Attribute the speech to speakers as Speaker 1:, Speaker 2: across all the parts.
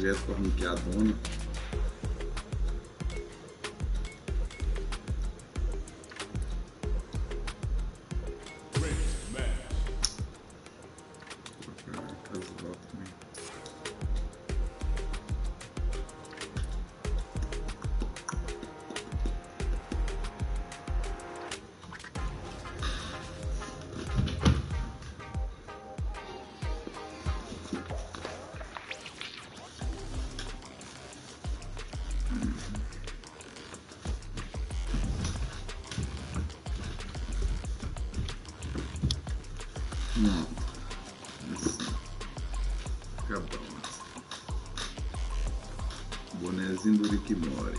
Speaker 1: direto com a ranqueadona. Acabamos. Bonezinho do Rick Mori.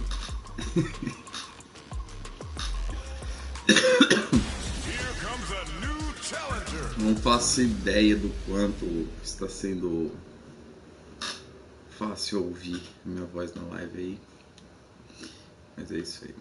Speaker 1: Não faço ideia do quanto está sendo fácil ouvir minha voz na live aí. Mas é isso aí.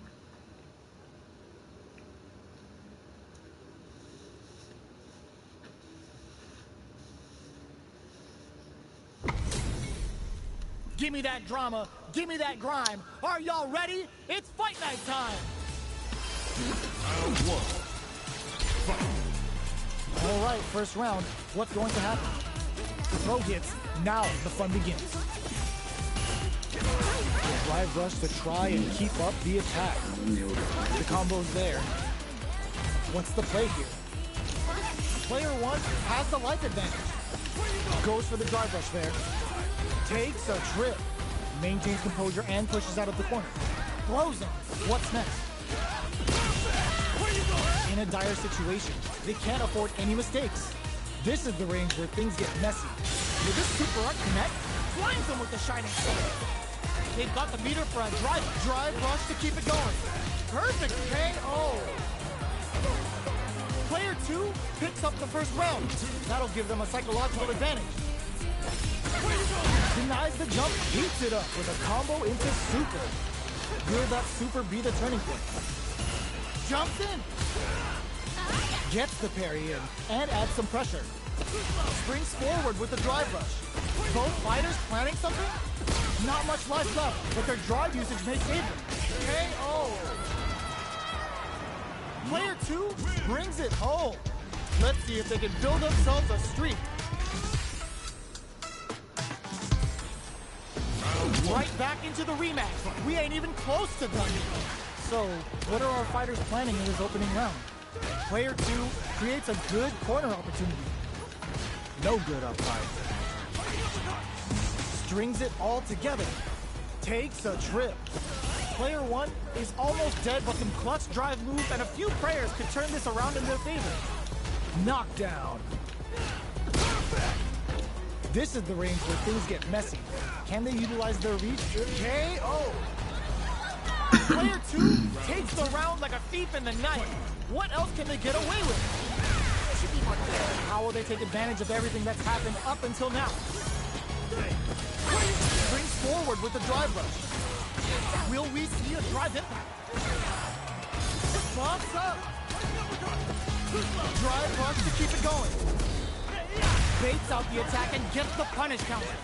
Speaker 2: Give me that drama, give me that grime. Are y'all ready? It's fight night time! Round one. Fight. All right, first round. What's going to happen? The throw hits. Now the fun begins. The drive rush to try and keep up the attack. The combo's there. What's the play here? Player one has the life advantage. Goes for the drive rush there. Takes a trip, maintains composure and pushes out of the corner. Throws him. What's next? In a dire situation, they can't afford any mistakes. This is the range where things get messy. Will this super art connect? Blinds them with the shining sword. They've got the meter for a drive rush to keep it going. Perfect KO. Player two picks up the first round. That'll give them a psychological advantage. Denies the jump, heats it up with a combo into super. Will that super be the turning point? Jumps in. Gets the parry in and adds some pressure. Springs forward with the drive rush. Both fighters planning something? Not much life left, but their drive usage may save them. KO. Player two brings it home. Let's see if they can build themselves a streak. Right back into the rematch. We ain't even close to done. So, what are our fighters planning in this opening round? Player two creates a good corner opportunity. No good upside. Strings it all together. Takes a trip. Player one is almost dead, but some clutch drive moves and a few prayers could turn this around in their favor. Knockdown. This is the range where things get messy. Can they utilize their reach? KO! Player two takes the round like a thief in the night. What else can they get away with? How will they take advantage of everything that's happened up until now? Brings forward with the drive rush. Will we see a drive impact? Bumps up. Drive rush to keep it going. Baits out the attack and gets the punish counter.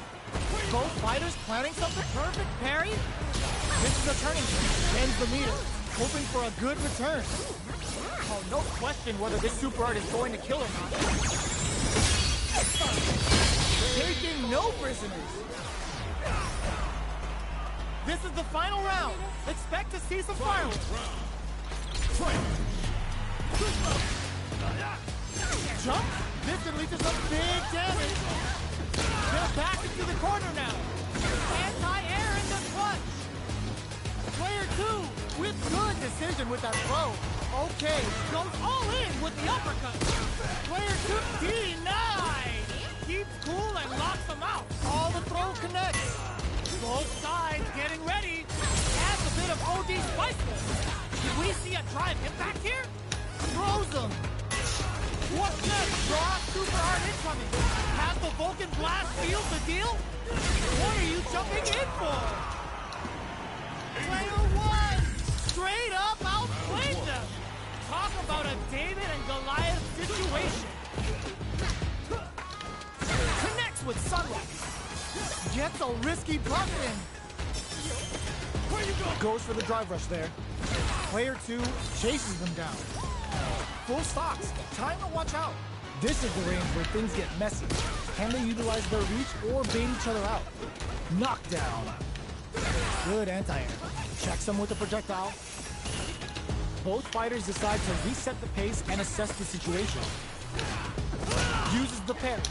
Speaker 2: Both fighters planning something? Perfect parry? This is a turning point. Ends the meter. Hoping for a good return. Oh, no question whether this super art is going to kill or not. Taking no prisoners. This is the final round. Expect to see some fireworks. Jump. This can lead to some big damage. They're back into the corner now. Anti-air in the clutch. Player two with good decision with that throw. Okay, goes all in with the uppercut. Player two denied. Keeps cool and locks them out. All the throw connects. Both sides getting ready. Adds a bit of OD spiciness. Did we see a drive impact here? Throws them. What's next? Raw super hard incoming. Has the Vulcan blast sealed the deal? What are you jumping in for? Player one straight up outplayed them. Talk about a David and Goliath situation. Connects with Sunlight. Gets a risky pump in. Where you go? Goes for the drive rush there. Player 2 chases them down. Full stocks. Time to watch out. This is the range where things get messy. Can they utilize their reach or bait each other out? Knockdown. Good anti-air. Checks them with a projectile. Both fighters decide to reset the pace and assess the situation. Uses the parry.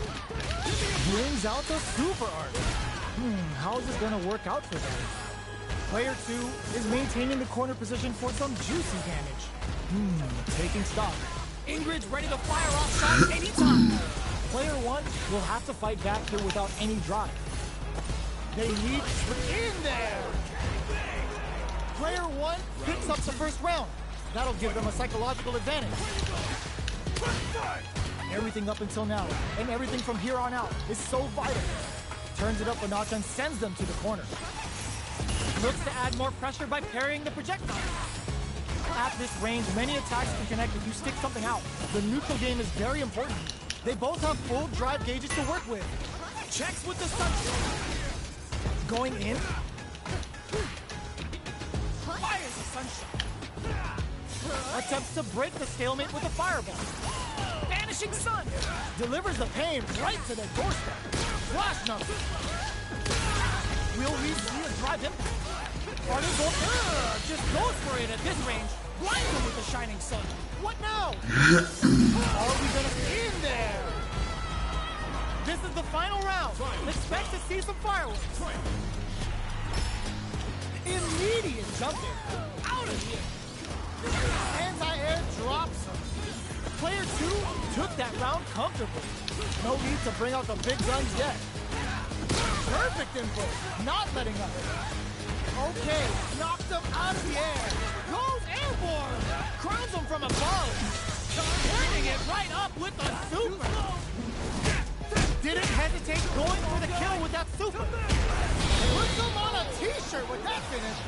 Speaker 2: Brings out the super art. How is this going to work out for them? Player 2 is maintaining the corner position for some juicy damage. Taking stock. Ingrid's ready to fire off shots anytime. Player 1 will have to fight back here without any drive. They need in there. Player 1 picks up the first round. That'll give them a psychological advantage. Everything up until now, and everything from here on out, is so vital. Turns it up a notch and sends them to the corner. Looks to add more pressure by parrying the projectile. At this range, many attacks can connect if you stick something out. The neutral game is very important. They both have full drive gauges to work with. Checks with the sunshine. Going in. Fires the sunshine. Attempts to break the stalemate with a fireball. Vanishing sun. Delivers the pain right to their doorstep. Flash number. Will we see a drive impact? Are they going? Just goes for it at this range. Blinds him with the shining sun. What now? Are we gonna in there? This is the final round. Expect to see some fireworks. Immediate jumping. Out of here. Anti-air drops him. Player 2 took that round comfortably. No need to bring out the big guns yet. Perfect input. Not letting up. Okay, knocks him out of the air. Goes airborne. Crowns him from above. Turning it right up with the super. Didn't hesitate going for the kill with that super. Puts him on a t-shirt with that finish.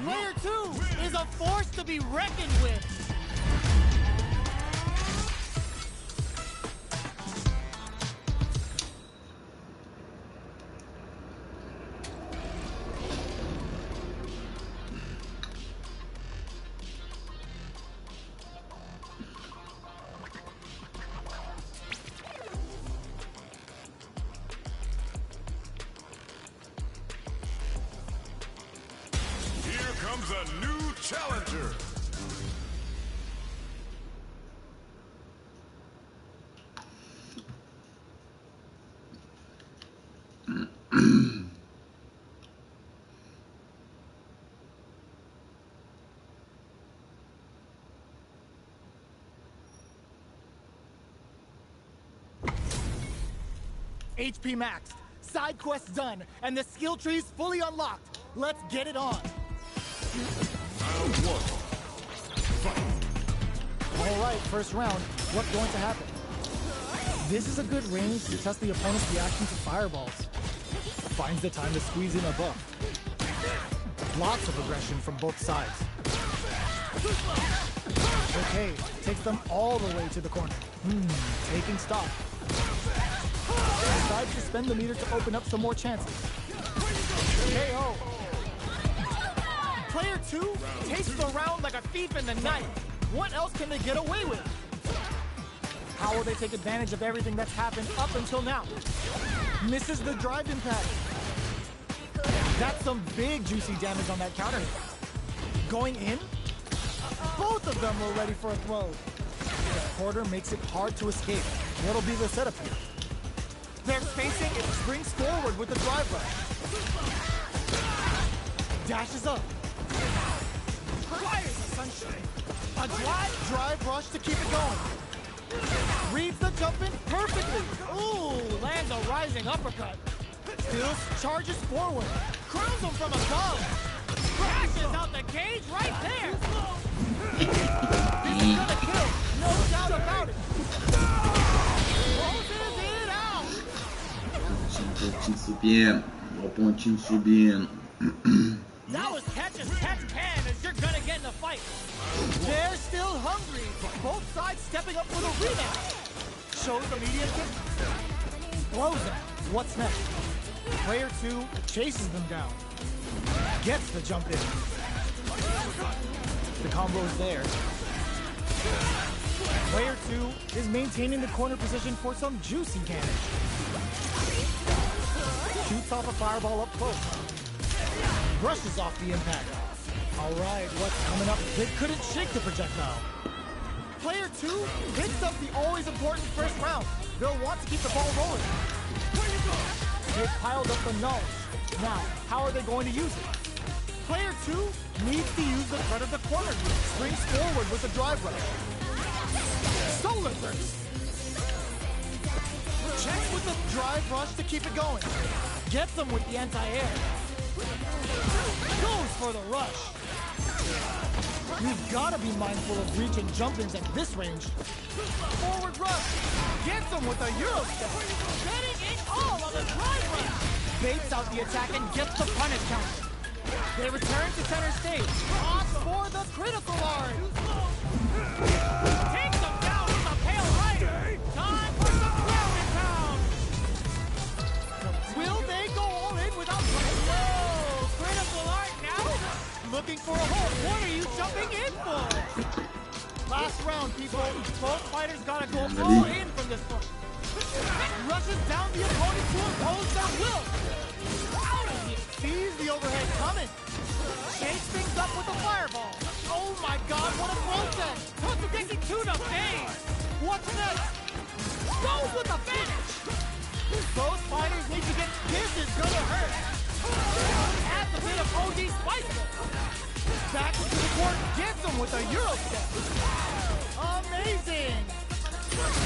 Speaker 2: Player 2 is a force to be reckoned with.
Speaker 3: A new challenger.
Speaker 2: HP maxed, side quests done, and the skill tree's fully unlocked. Let's get it on. All right, first round. What's going to happen? This is a good range to test the opponent's reaction to fireballs. Finds the time to squeeze in a buff. Lots of aggression from both sides. Okay, takes them all the way to the corner. Taking stock. Decides to spend the meter to open up some more chances. KO. Player 2 takes the round like a thief in the night. What else can they get away with? How will they take advantage of everything that's happened up until now? Misses the drive impact. That's some big juicy damage on that counter hit. Going in? Both of them were ready for a throw. The quarter makes it hard to escape. What'll be the setup here? They're facing it, springs forward with the drive rush. Dashes up. Fires the sunshine. A drive rush to keep it going. Reads the jump in perfectly. Ooh, lands a rising uppercut. Still charges forward. Crowns him from above. Crashes out the cage right there. This is gonna kill. No doubt about it. Closes it out.
Speaker 1: Pontinho subindo. Ó, pontinho subindo.
Speaker 2: That was catch as catch can as you're gonna get in a fight. They're still hungry. Both sides stepping up for the rematch. shows the medium kick. Blows him. What's next? Player 2 chases them down. Gets the jump in. The combo's there. Player 2 is maintaining the corner position for some juicy damage. Shoots off a fireball up close. Brushes off the impact. Alright, what's coming up? They couldn't shake the projectile. Player 2 picks up the always important first round. They'll want to keep the ball rolling. They've piled up the knowledge. Now, how are they going to use it? Player 2 needs to use the threat of the corner. Springs forward with a drive rush. Solar burst. Checks with the drive rush to keep it going. Gets them with the anti-air. Goes for the rush. You've got to be mindful of reach and jump-ins at this range. Forward rush. Gets them with a Euro step. Getting it all on the drive rush. Baits out the attack and gets the punish counter. They return to center stage. Odds for the critical art. Takes them down with a pale rider. Time for the ground and pound. Will they go all in without... Whoa! Critical art now? Looking for a hole. What are you jumping in for? Last round, people. Both fighters gotta go all in from this point. Rushes down the opponent to impose their will. Out of here. Sees the overhead coming. Shakes things up with a fireball. Oh my god, what a process! Totsugeki to the face! What's next? Goes with a finish! Both fighters need to get... This is gonna hurt! Adds a bit of OD spice. Back into the court, gets him with a Euro step. Amazing!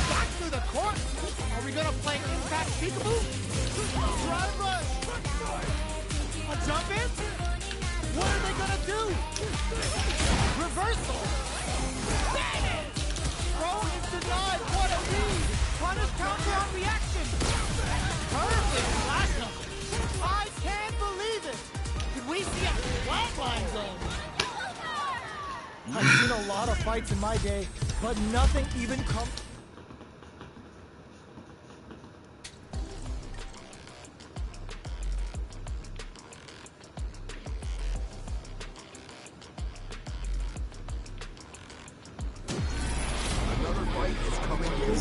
Speaker 2: Back to the court. Are we gonna play Impact Peekaboo? Drive rush! A jump in? What are they gonna do? Reversal! Damn it! Throw is denied. What a lead! Punish counter on reaction. Perfect flash knuckle. I can't believe it. Did we see a flatline zone? I've seen a lot of fights in my day, but nothing even comes.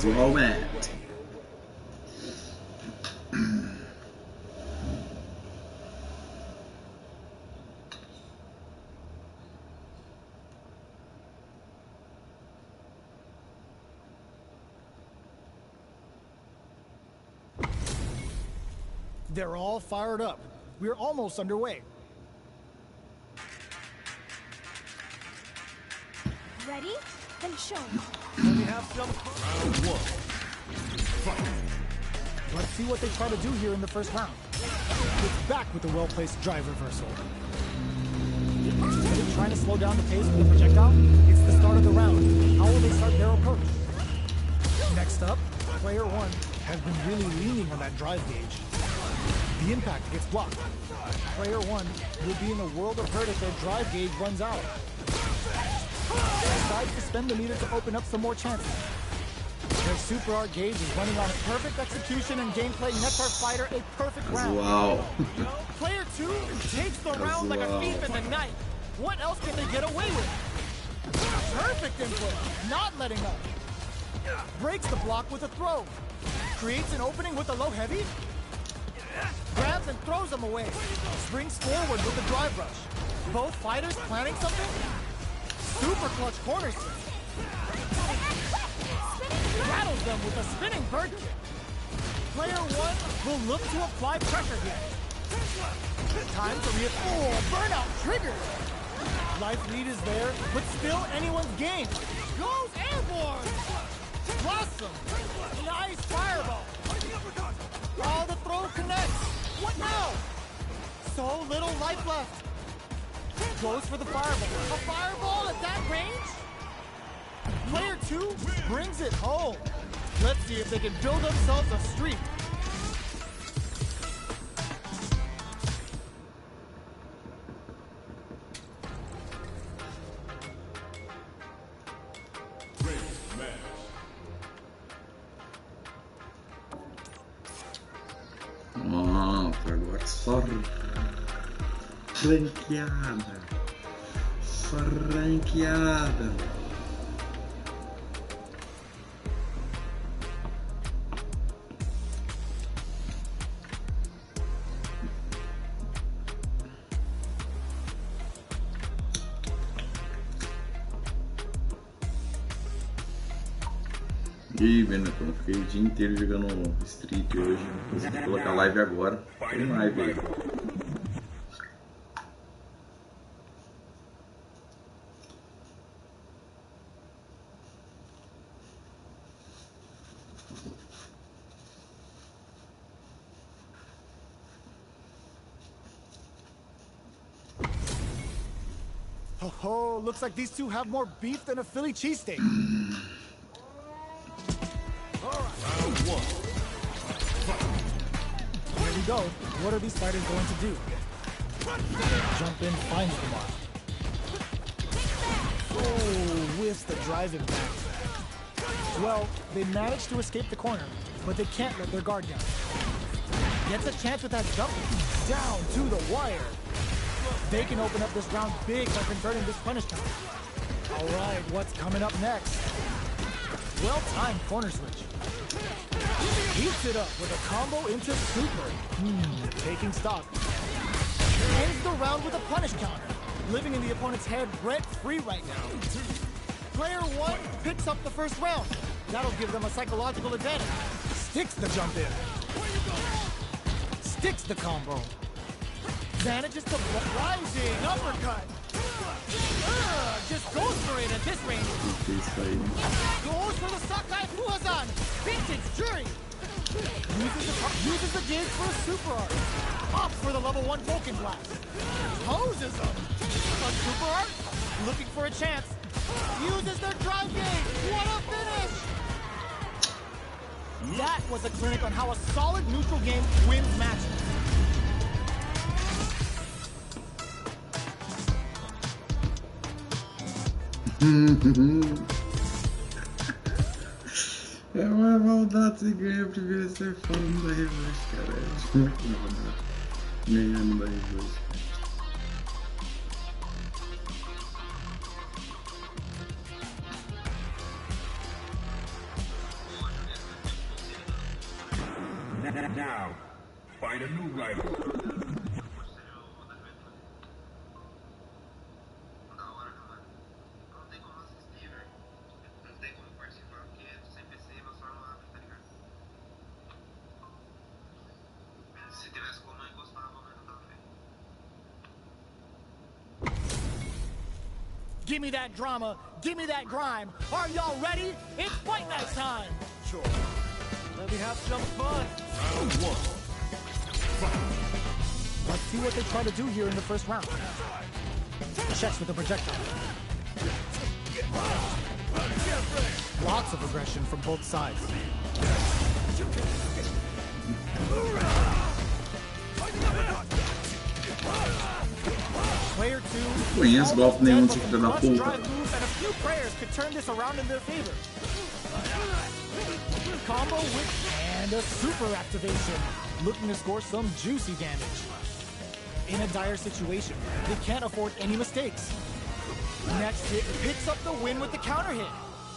Speaker 1: Moment.
Speaker 2: They're all fired up. We're almost underway.
Speaker 4: Ready? Then show me.
Speaker 2: We have some... Round 1. Fight. Let's see what they try to do here in the first round. It's back with the well-placed drive reversal. Instead of trying to slow down the pace with the projectile, it's the start of the round. How will they start their approach? Next up, player 1 has been really leaning on that drive gauge. The impact gets blocked. Player 1 will be in a world of hurt if their drive gauge runs out. Decides to spend the meter to open up some more chances. Their super art gauge is running on perfect execution and gameplay nets our fighter a perfect round.
Speaker 1: Wow.
Speaker 2: Player 2 takes the round like a thief in the night. What else can they get away with? Perfect input, not letting up. Breaks the block with a throw. Creates an opening with a low heavy. Grabs and throws them away. Springs forward with a drive rush. Both fighters planning something? Super clutch corner swing. Rattles them with a spinning bird kick. Player 1 will look to apply pressure here. Time to burnout triggered. Life lead is there, but still anyone's game. Goes airborne. Blossom. Nice fireball. Oh, the throw connects. What now? So little life left. Goes for the fireball. A fireball at that range? Player 2 brings it home. Let's see if they can build themselves a streak.
Speaker 1: Só ranqueada. Só ranqueada. E vendo como eu fiquei o dia inteiro jogando Street hoje, consegui colocar live agora. Tem live aí.
Speaker 2: Oh, looks like these two have more beef than a Philly cheesesteak. Here we go. What are these fighters going to do? Jump in, finds the mark. Oh, whiffs the driving back. Well, they managed to escape the corner, but they can't let their guard down. Gets a chance with that jump down to the wire. They can open up this round big by converting this punish count. All right, what's coming up next? Well-timed corner switch. Heats it up with a combo into super. Taking stock. Ends the round with a punish counter. Living in the opponent's head rent-free right now. Player one picks up the first round. That'll give them a psychological advantage. Sticks the jump in. Sticks the combo. Manages to rising uppercut. Just goes for it at this range. Goes for the Sakai Fuhazan. Vintage Jury. Uses the gauge for a super art. Opts for the level 1 Vulcan Blast. Poses him. A super art. Looking for a chance. Uses their drive gauge. What a finish. That was a clinic on how a solid neutral game wins matches.
Speaker 1: É uma maldade se ganha o primeiro ser falando da revanche, cara. É muito maldade. Ganhando da revanche.
Speaker 3: Now, find a new rival.
Speaker 2: Give me that drama, give me that grime. Are y'all ready? It's fight night time. Sure. Let me have some fun.
Speaker 3: Round one.
Speaker 2: Let's see what they try to do here in the first round. Checks with the projectile. Lots of aggression from both sides. Player two.
Speaker 1: Conheço golpe nenhum desse filho da puta.
Speaker 2: And a few prayers could turn this around in their favor. Combo with and a super activation, looking to score some juicy damage. In a dire situation, they can't afford any mistakes. Next hit picks up the win with the counter hit.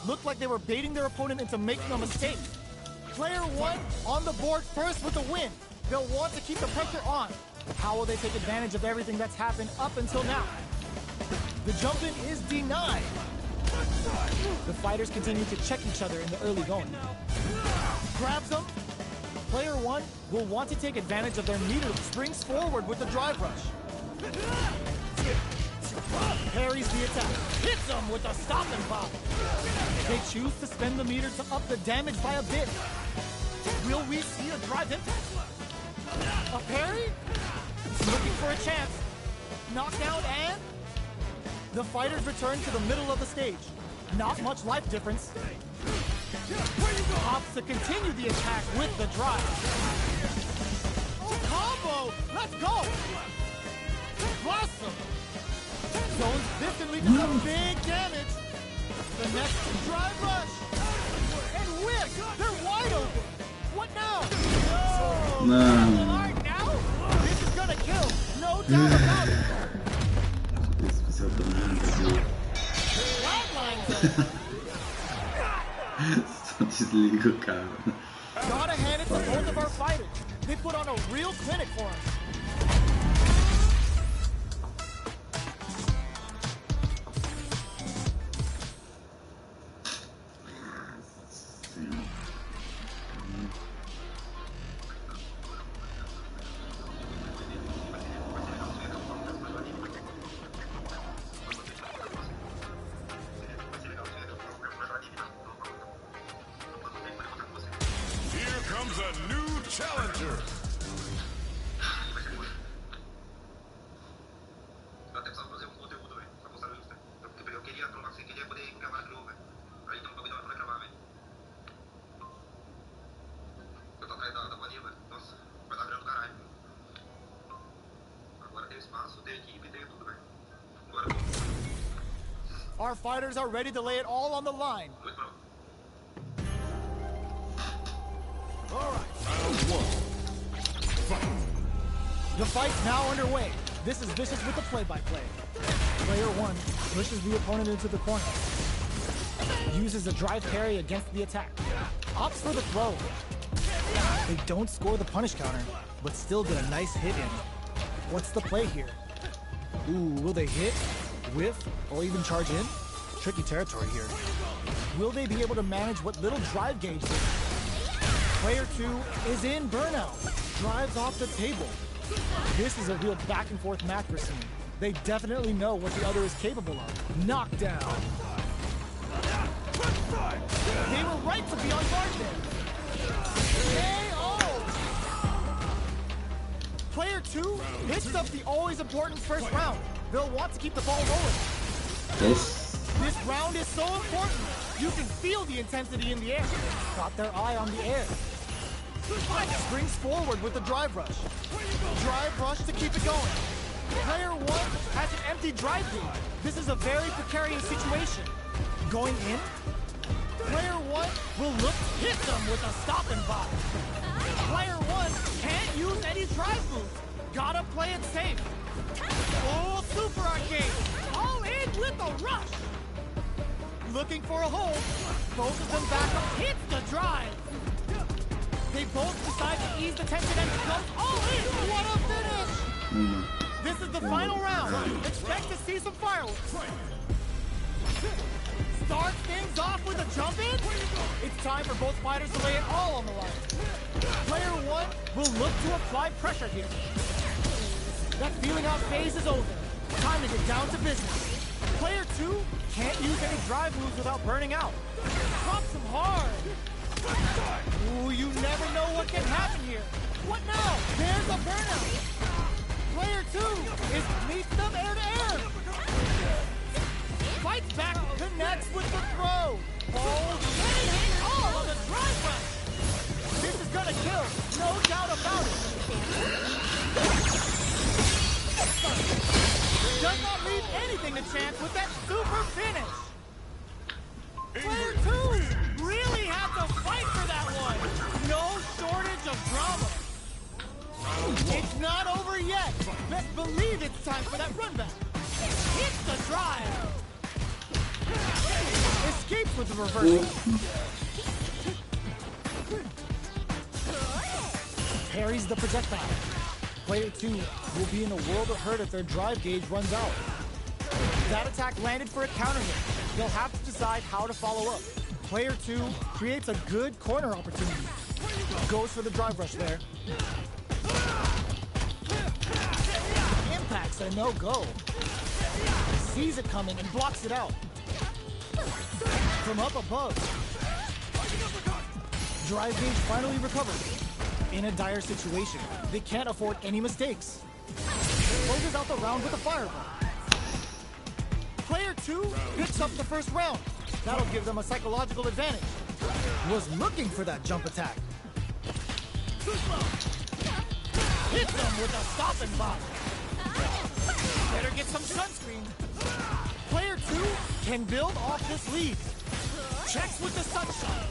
Speaker 2: Looked like they were baiting their opponent into making a mistake. Player one on the board first with the win. They'll want to keep the pressure on. How will they take advantage of everything that's happened up until now? The jump in is denied. The fighters continue to check each other in the early going. Grabs them. Player one will want to take advantage of their meter, springs forward with the drive rush. Parries the attack, hits them with a stop and pop. They choose to spend the meter to up the damage by a bit. Will we see a drive impact? A parry? Looking for a chance. Knockdown and... The fighters return to the middle of the stage. Not much life difference. Opts to continue the attack with the drive. Oh, combo! Let's go! Awesome! Zones distantly does some big damage. The next drive rush. And whip! They're wide open. What now?
Speaker 1: No.
Speaker 2: All right, now? This is kill, no doubt about it.
Speaker 1: Especial também, entendeu?
Speaker 2: Flatlines him.
Speaker 1: Só desliga o cara.
Speaker 2: Gotta hand it to both of our fighters. They put on a real clinic for us.
Speaker 5: Here comes a new challenger.
Speaker 6: Eu até precisava fazer um conteúdo, velho, pra postar no Insta. Eu queria trombar sem querer poder gravar de novo, velho. Aí então o bagulho dava pra gravar, velho. Eu tô atrás da bolinha, velho. Nossa, vai dar grana do caralho. Agora tem espaço, tem equipe, tem tudo, velho. Bora,
Speaker 2: Our fighters are ready to lay it all on the line.
Speaker 6: muito pronto.
Speaker 5: Round one. Fight.
Speaker 2: The fight's now underway. This is Vicious with the play-by-play. Player 1 pushes the opponent into the corner. Uses a drive parry against the attack. Opts for the throw. They don't score the punish counter, but still get a nice hit in. What's the play here? Ooh, will they hit, whiff, or even charge in? Tricky territory here. Will they be able to manage what little drive gauge there is? Player 2 is in burnout. Drives off the table. This is a real back and forth match we're seeing. They definitely know what the other is capable of. Knockdown. They were right to be on guard there. KO. Player 2 hits up the always important first round. They'll want to keep the ball rolling.
Speaker 1: Yes.
Speaker 2: This round is so important. You can feel the intensity in the air. Got their eye on the air. Springs forward with the drive rush. Drive rush to keep it going. Player 1 has an empty drive gauge. This is a very precarious situation. Going in, player 1 will look to hit them with a stop and bop. Player 1 can't use any drive moves. Gotta play it safe. Oh, super arcade. All in with a rush. Looking for a hold. Both of them back up. Hits the drive. They both decide to ease the tension and it goes all in. What a finish. This is the final round. Expect to see some fireworks. Starts things off with a jump in. It's time for both fighters to lay it all on the line. Player 1 will look to apply pressure here. That feeling out phase is over. Time to get down to business. Player 2 can't use any drive moves without burning out. Drops him hard. Ooh, you never know what can happen here. What now? There's a burnout. Player 2 is meets them air to air. Fights back, connects with the throw. Holds, all on the drive rush. This is gonna kill, no doubt about it. Does not leave anything to chance with that super finish. Player 2 really had to fight for that one. No shortage of drama. It's not over yet. Best believe it's time for that run back. Hits the drive. Escapes with the reversal. Parries the projectile. Player 2 will be in a world of hurt if their drive gauge runs out. That attack landed for a counter hit. They'll have to decide how to follow up. Player 2 creates a good corner opportunity. Goes for the drive rush there. Impact's a no-go. Sees it coming and blocks it out. From up above. Drive gauge finally recovers. In a dire situation, they can't afford any mistakes. Closes out the round with a fireball. Player 2 picks up the first round. That'll give them a psychological advantage. Was looking for that jump attack. Hits them with a stop and bop. Better get some sunscreen. Player 2 can build off this lead. Checks with the sunshine.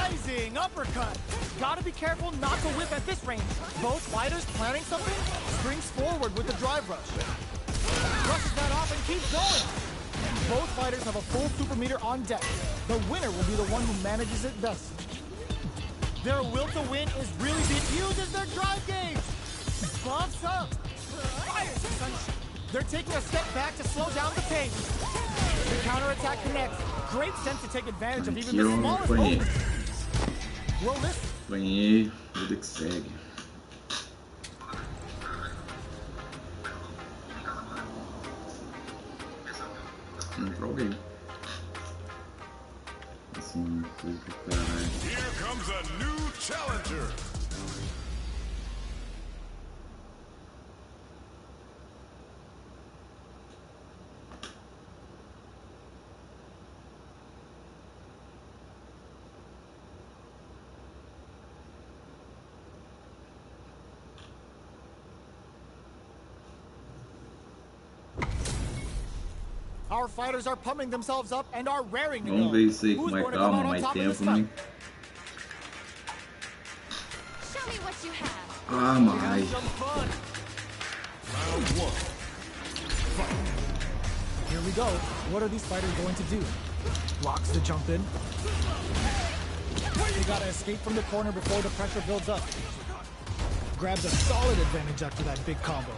Speaker 2: Rising uppercut. Gotta be careful not to whip at this range. Both fighters planning something, springs forward with the drive rush. Brushes that off and keeps going. Both fighters have a full super meter on deck. The winner will be the one who manages it best. Their will to win is really being used as their drive gauge. Buffs up. Fires sunshine. They're taking a step back to slow down the pace. The counterattack connects. Great sense to take advantage of even the smallest movements. Well, listen.
Speaker 1: Apanhei, vida que segue. Entrou alguém. Assim, foi pro caralho.
Speaker 5: Here comes a new challenger.
Speaker 2: Our fighters are pumping themselves up and are raring to go.
Speaker 1: Vamos ver isso aí com
Speaker 2: Who's
Speaker 1: mais
Speaker 2: going to come
Speaker 1: calma,
Speaker 2: out on
Speaker 1: mais
Speaker 2: top of this
Speaker 1: tempo, né?
Speaker 2: fight?
Speaker 4: Show me what you have.
Speaker 1: Ah, mais.
Speaker 2: Some fun.
Speaker 5: Round one.
Speaker 2: Here we go. What are these fighters going to do? Blocks the jump in. They gotta escape from the corner before the pressure builds up. Grabs a solid advantage after that big combo.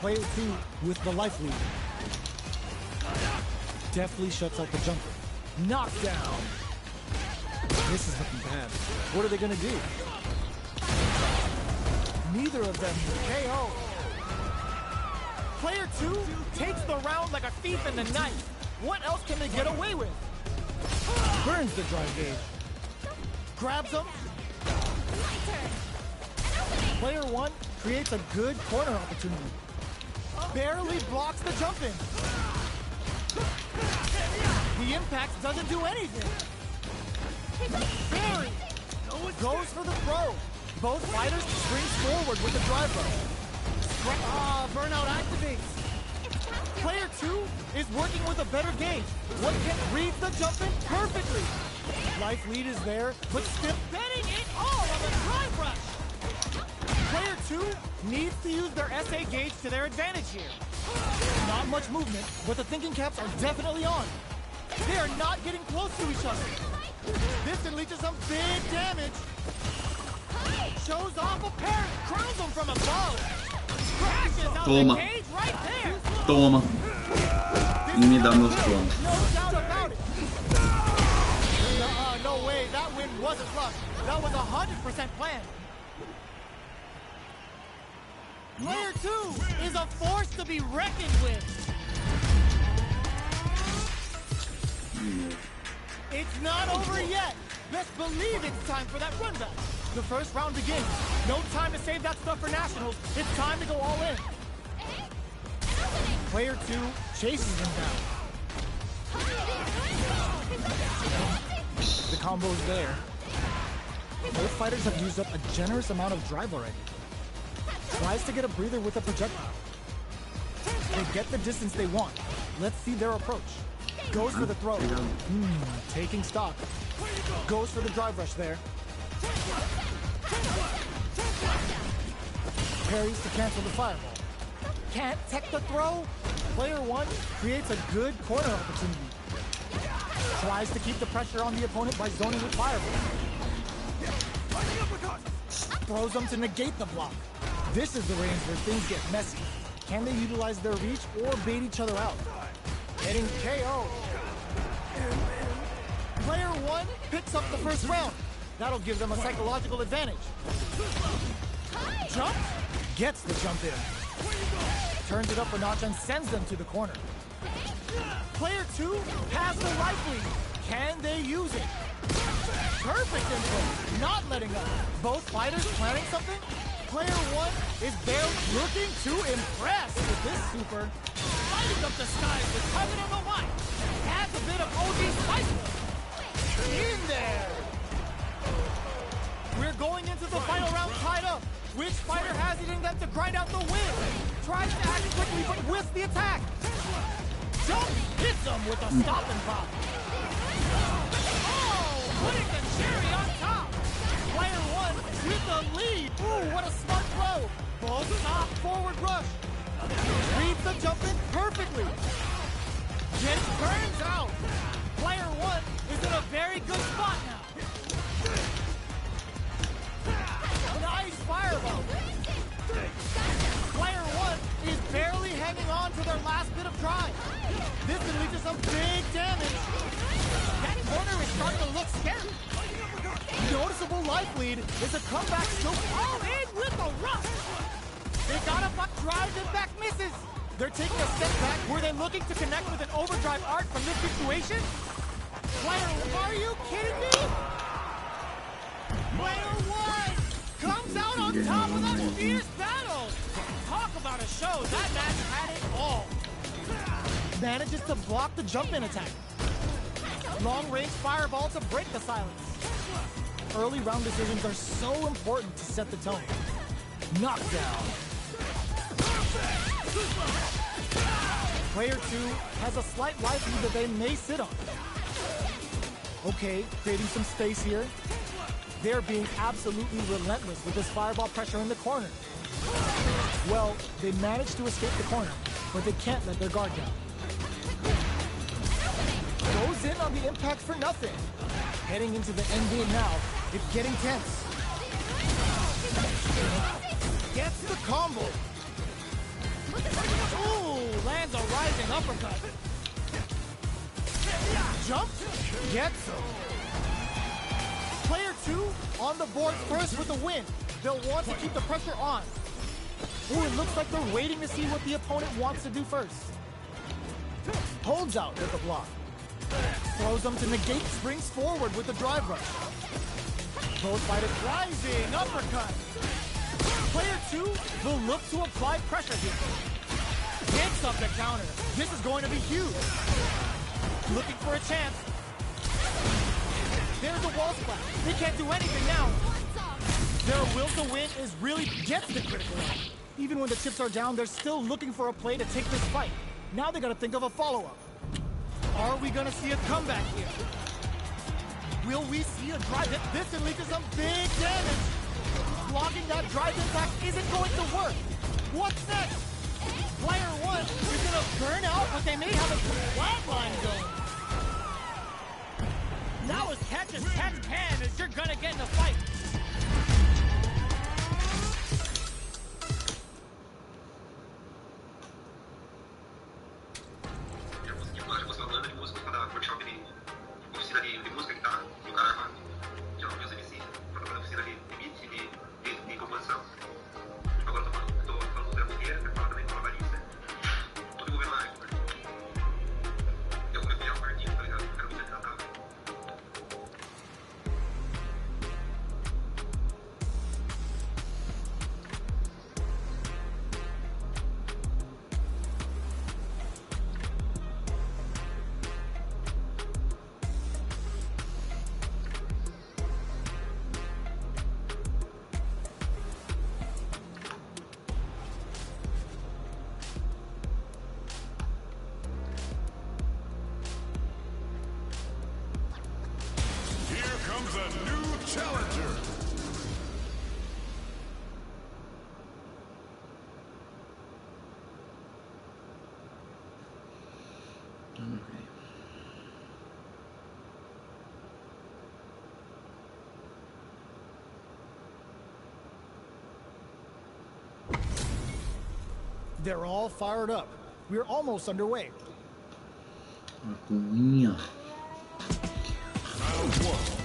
Speaker 2: Player 2 with the life lead. Deftly shuts out the jumper. Knockdown. This is looking bad. What are they gonna do? Neither of them KO. Player 2 takes the round like a thief in the night. What else can they get away with? Burns the drive gauge. Grabs him. Player 1 creates a good corner opportunity. Barely blocks the jump in. The impact doesn't do anything. Barry goes for the throw. Both fighters springs forward with the drive rush. Burnout activates. Player 2 is working with a better gauge. One can read the jump in perfectly. Life lead is there, but still betting it all on the drive rush. Player 2 needs to use their SA gauge to their advantage here. Not much movement, but the thinking caps are definitely on. They are not getting close to each other. This unleashes some big damage. Shows off a parry, crowns him from above. Crashes out
Speaker 1: Toma.
Speaker 2: the cage right there.
Speaker 1: Toma. E me dá meus planos.
Speaker 2: No doubt about it. No way, that win wasn't luck. That was 100% planned. Player 2 is a force to be reckoned with. It's not over yet. Best believe it's time for that run back. The first round begins. No time to save that stuff for nationals. It's time to go all in. Player 2 chases him down. The combo's there. Both fighters have used up a generous amount of drive already. Tries to get a breather with a projectile. They get the distance they want. Let's see their approach. Goes for the throw. Taking stock. Goes for the drive rush there. Parries to cancel the fireball. Can't tech the throw. Player 1 creates a good corner opportunity. Tries to keep the pressure on the opponent by zoning with fireball. Throws them to negate the block. This is the range where things get messy. Can they utilize their reach or bait each other out? Getting KO. Player 1 picks up the first round. That'll give them a psychological advantage. Jump. Gets the jump in. Turns it up a notch and sends them to the corner. Player 2 has the life lead. Can they use it? Perfect input. Not letting up. Both fighters planning something? Player 1 is barely looking to impress with this super. Lighting up the skies with Coven on the white. Adds a bit of OG spice. In there. We're going into the final round tied up. Which fighter has it in them to grind out the win? Tries to act quickly but whiffs the attack. Jump hits him with a stop and pop. Oh, putting the cherry on stop, forward rush. Reads the jump in perfectly. Jin burns out. Player 1 is in a very good spot now. Nice fireball. Player 1 is barely hanging on to their last bit of drive. This can lead to some big damage. That corner is starting to look scary. Noticeable life lead is a comeback still all in with a rush. They got a drive and back misses. They're taking a step back. Were they looking to connect with an overdrive art from this situation? Player, are you kidding me? Player 1 comes out on top of that fierce battle. Talk about a show. That match had it all. Manages to block the jump-in attack. Long-range fireball to break the silence. Early round decisions are so important to set the tone. Knockdown. Player 2 has a slight life lead that they may sit on. Okay, creating some space here. They're being absolutely relentless with this fireball pressure in the corner. Well, they managed to escape the corner, but they can't let their guard down. Goes in on the impact for nothing. Heading into the end game now, it's getting tense. Gets the combo. Ooh, lands a rising uppercut. Jumps, gets him. Player 2 on the board first with the win. They'll want to keep the pressure on. Ooh, it looks like they're waiting to see what the opponent wants to do first. Holds out with the block. Throws them to negate, springs forward with the drive rush. Both fighters rising, uppercut. Player 2 will look to apply pressure here. Picks up the counter. This is going to be huge. Looking for a chance. There's a wall splash. They can't do anything now. Their will to win is really gets the critical hit. Even when the chips are down, they're still looking for a play to take this fight. Now they gotta think of a follow-up. Are we gonna see a comeback here? Will we see a drive hit? This can lead to some big damage. Blocking that drive impact isn't going to work. What's next? Player 1 is gonna burn out, but they may have a flatline going. Now as catch as catch can as you're gonna get in a fight.
Speaker 5: A new challenger.
Speaker 2: They're all fired up. We're almost underway.
Speaker 1: Akunya.
Speaker 5: Round 1.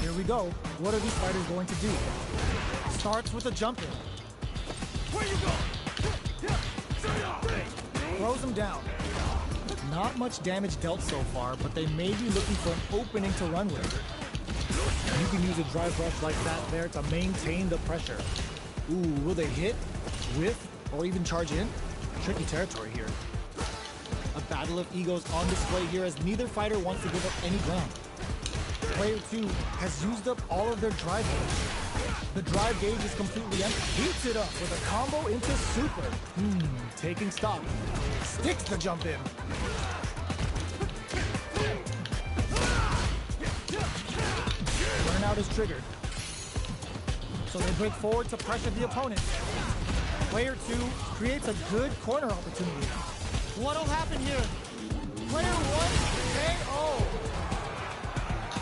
Speaker 2: Here we go. What are these fighters going to do? Starts with a jump in. Where you go? Throws him down. Not much damage dealt so far, but they may be looking for an opening to run with. You can use a drive rush like that there to maintain the pressure. Ooh, will they hit, whiff, or even charge in? Tricky territory here. A battle of egos on display here as neither fighter wants to give up any ground. Player 2 has used up all of their drive gauge. The drive gauge is completely empty. Heats it up with a combo into super. Taking stock. Sticks the jump in. Burnout is triggered. so they break forward to pressure the opponent. Player 2 creates a good corner opportunity. What'll happen here? Player 1 KO.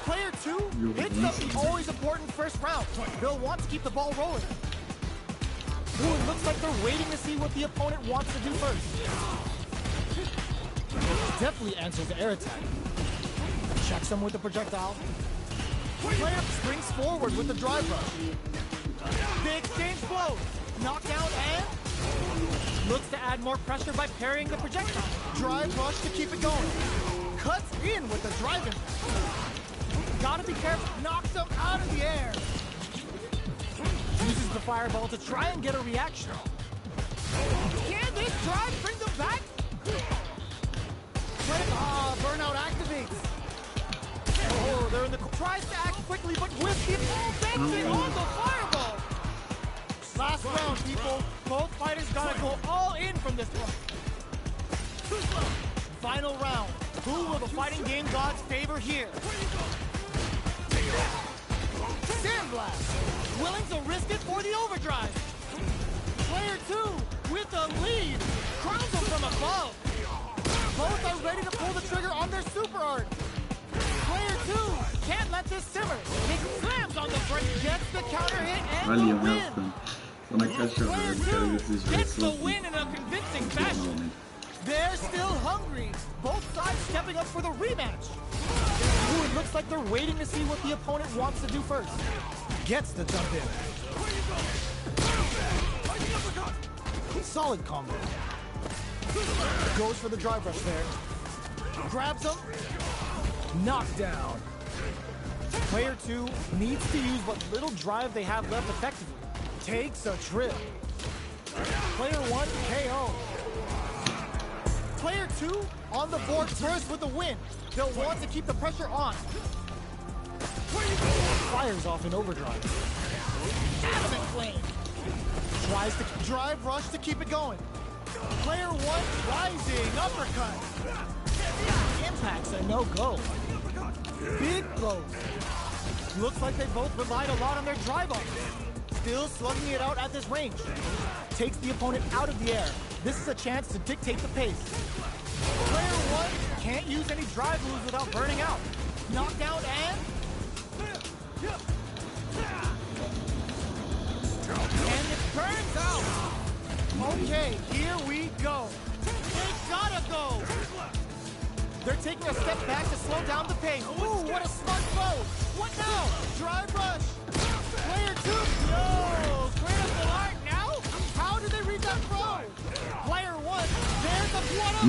Speaker 2: Player 2 hits up the always important first round. They'll want to keep the ball rolling. Ooh, it looks like they're waiting to see what the opponent wants to do first. Definitely answers the air attack. Checks him with the projectile. Player springs forward with the drive rush. The exchange blows. Knockdown and looks to add more pressure by parrying the projectile. Drive rush to keep it going. Cuts in with the drive impact. Gotta be careful. Knocks him out of the air. Uses the fireball to try and get a reaction. Can this drive bring them back? Burnout activates. Oh, they're in the... Tries to act quickly, but with the benching on the fireball. Last round, people. Both fighters gotta go all in from this one. Final round. Who will the fighting game gods favor here? Sandblast. Willing to risk it for the overdrive. Player 2 with the lead. Crowns them from above. Both are ready to pull the trigger on their super art. Player 2 can't let this simmer. He slams on the brake, gets the counter hit, and the win. Player 2 gets the win in a convincing fashion. They're still hungry. Both sides stepping up for the rematch. Ooh, it looks like they're waiting to see what the opponent wants to do first. Gets the jump in. Solid combo. Goes for the drive rush there. Grabs him. Knockdown. Player 2 needs to use what little drive they have left effectively. Takes a trip. Player 1 KO. Player 2 on the board first with the win. They'll want to keep the pressure on. Fires off in overdrive. Adamant flame. Tries to drive rush to keep it going. Player 1 rising uppercut. Impact's a no-go. Big blows. Looks like they both relied a lot on their drive up. Still slugging it out at this range. Takes the opponent out of the air. This is a chance to dictate the pace. Player 1 can't use any drive moves without burning out. Knockdown and... And it burns out! Okay, here we go. They gotta go! They're taking a step back to slow down the pace. Ooh, what a smart throw! What now? Drive rush! Player 2, no! Critical art now? How did they read that throw? Player 1, there's a one-up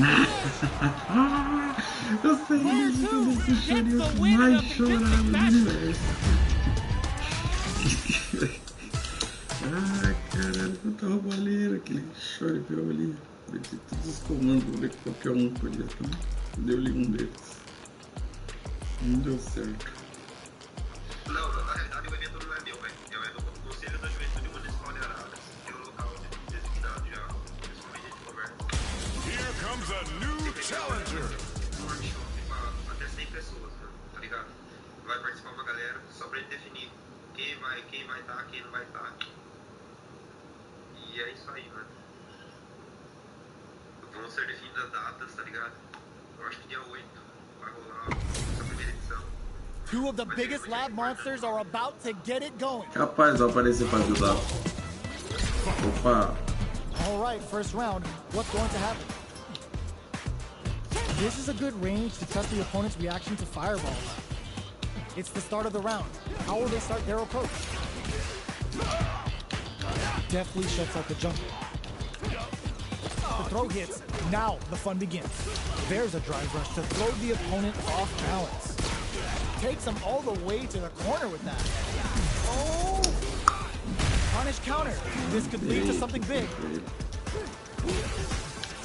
Speaker 2: Player 2 gets the win in a convincing fashion.
Speaker 1: Ah, caralho, quanta roubalheira, aquele chore pior ali. Perdi todos os comandos, vou ver que qualquer um podia também. Deu-lhe um deles. Não deu certo.
Speaker 6: Não, na realidade o evento não é meu, velho. É o evento do Conselho da Juventude Municipal de Araras, que é o local designado já. Pessoalmente a gente conversa.
Speaker 5: Here comes a new challenger.
Speaker 6: Um workshop pra até 100 pessoas, né? Tá ligado? Vai participar uma galera só pra ele definir quem vai estar, quem não vai estar. E é isso aí, mano. Vão ser definidas datas, tá ligado? Eu acho que dia 8 vai rolar essa primeira edição.
Speaker 2: Two of the biggest lab monsters are about to get it going.
Speaker 1: Capaz, vai aparecer pra ajudar. Opa!
Speaker 2: All right, first round. What's going to happen? This is a good range to test the opponent's reaction to fireballs. It's the start of the round. How will they start their approach? Deftly shuts out the jump. The throw hits. Now the fun begins. There's a drive rush to throw the opponent off balance. Takes him all the way to the corner with that. Oh! Punish counter. This could lead to something big.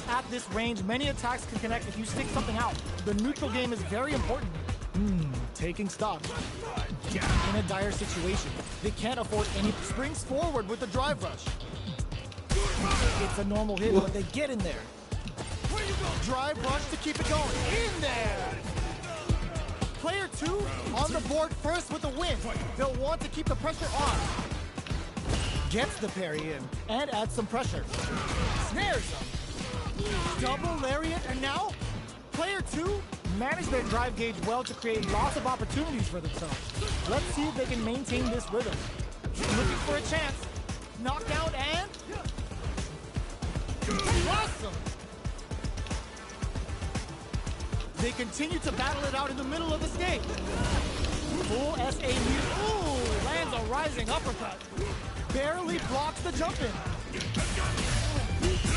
Speaker 2: At this range, many attacks can connect if you stick something out. The neutral game is very important. Taking stock. In a dire situation, they can't afford any. Springs forward with the drive rush. It's a normal hit, but they get in there. Drive rush to keep it going. In there! Player 2 on the board first with the win. They'll want to keep the pressure on. Gets the parry in and adds some pressure. Snares him. Double lariat, and now player 2 managed their drive gauge well to create lots of opportunities for themselves. Let's see if they can maintain this rhythm. Looking for a chance. Knockdown and awesome. They continue to battle it out in the middle of the stage. Full SA meter. Ooh, lands a rising uppercut. Barely blocks the jump in.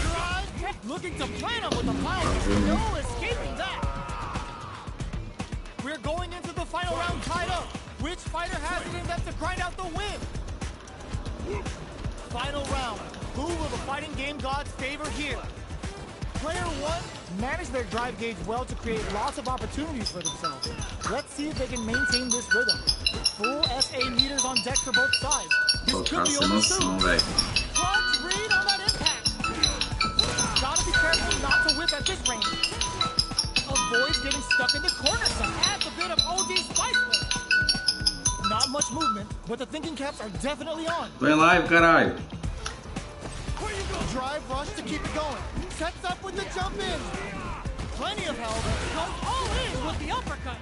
Speaker 2: Drive, looking to plant him with a power. No escaping that. We're going into the final round tied up. Which fighter has it in them to grind out the win? Final round. Who will the fighting game gods favor here? Player 1 managed their drive gauge well to create lots of opportunities for themselves. Let's see if they can maintain this rhythm. Full SA meters on deck for both sides. This could be over soon. Clutch read on that impact. Gotta be careful not to whip at this range. Avoids getting stuck in the corner. Some adds a bit of OD spice. Not much movement, but the thinking caps are definitely on.
Speaker 1: Tô em live, caralho.
Speaker 2: Drive rush to keep it going. Sets up with the jump in. Plenty of health. Goes all in with the uppercut.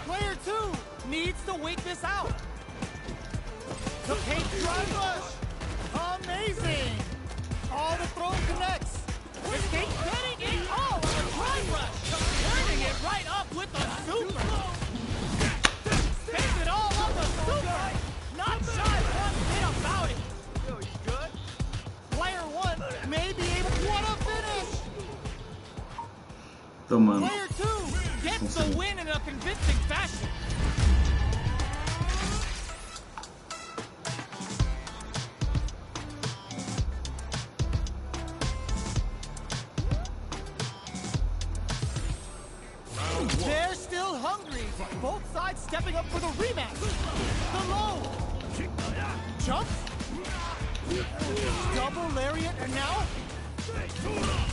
Speaker 2: Player 2 needs to wait this out. The paint drive rush. Amazing. All the throw connects. Escape getting it all on the drive rush. Turning it right up with the super. Spends it all on the super. Not shy one bit about it. Good. Player 1 may be able to want to finish.
Speaker 1: Tomando.
Speaker 2: Player 2 gets the win in a convincing fashion. They're still hungry. Both sides stepping up for the rematch. The low. Jump. Double lariat, and now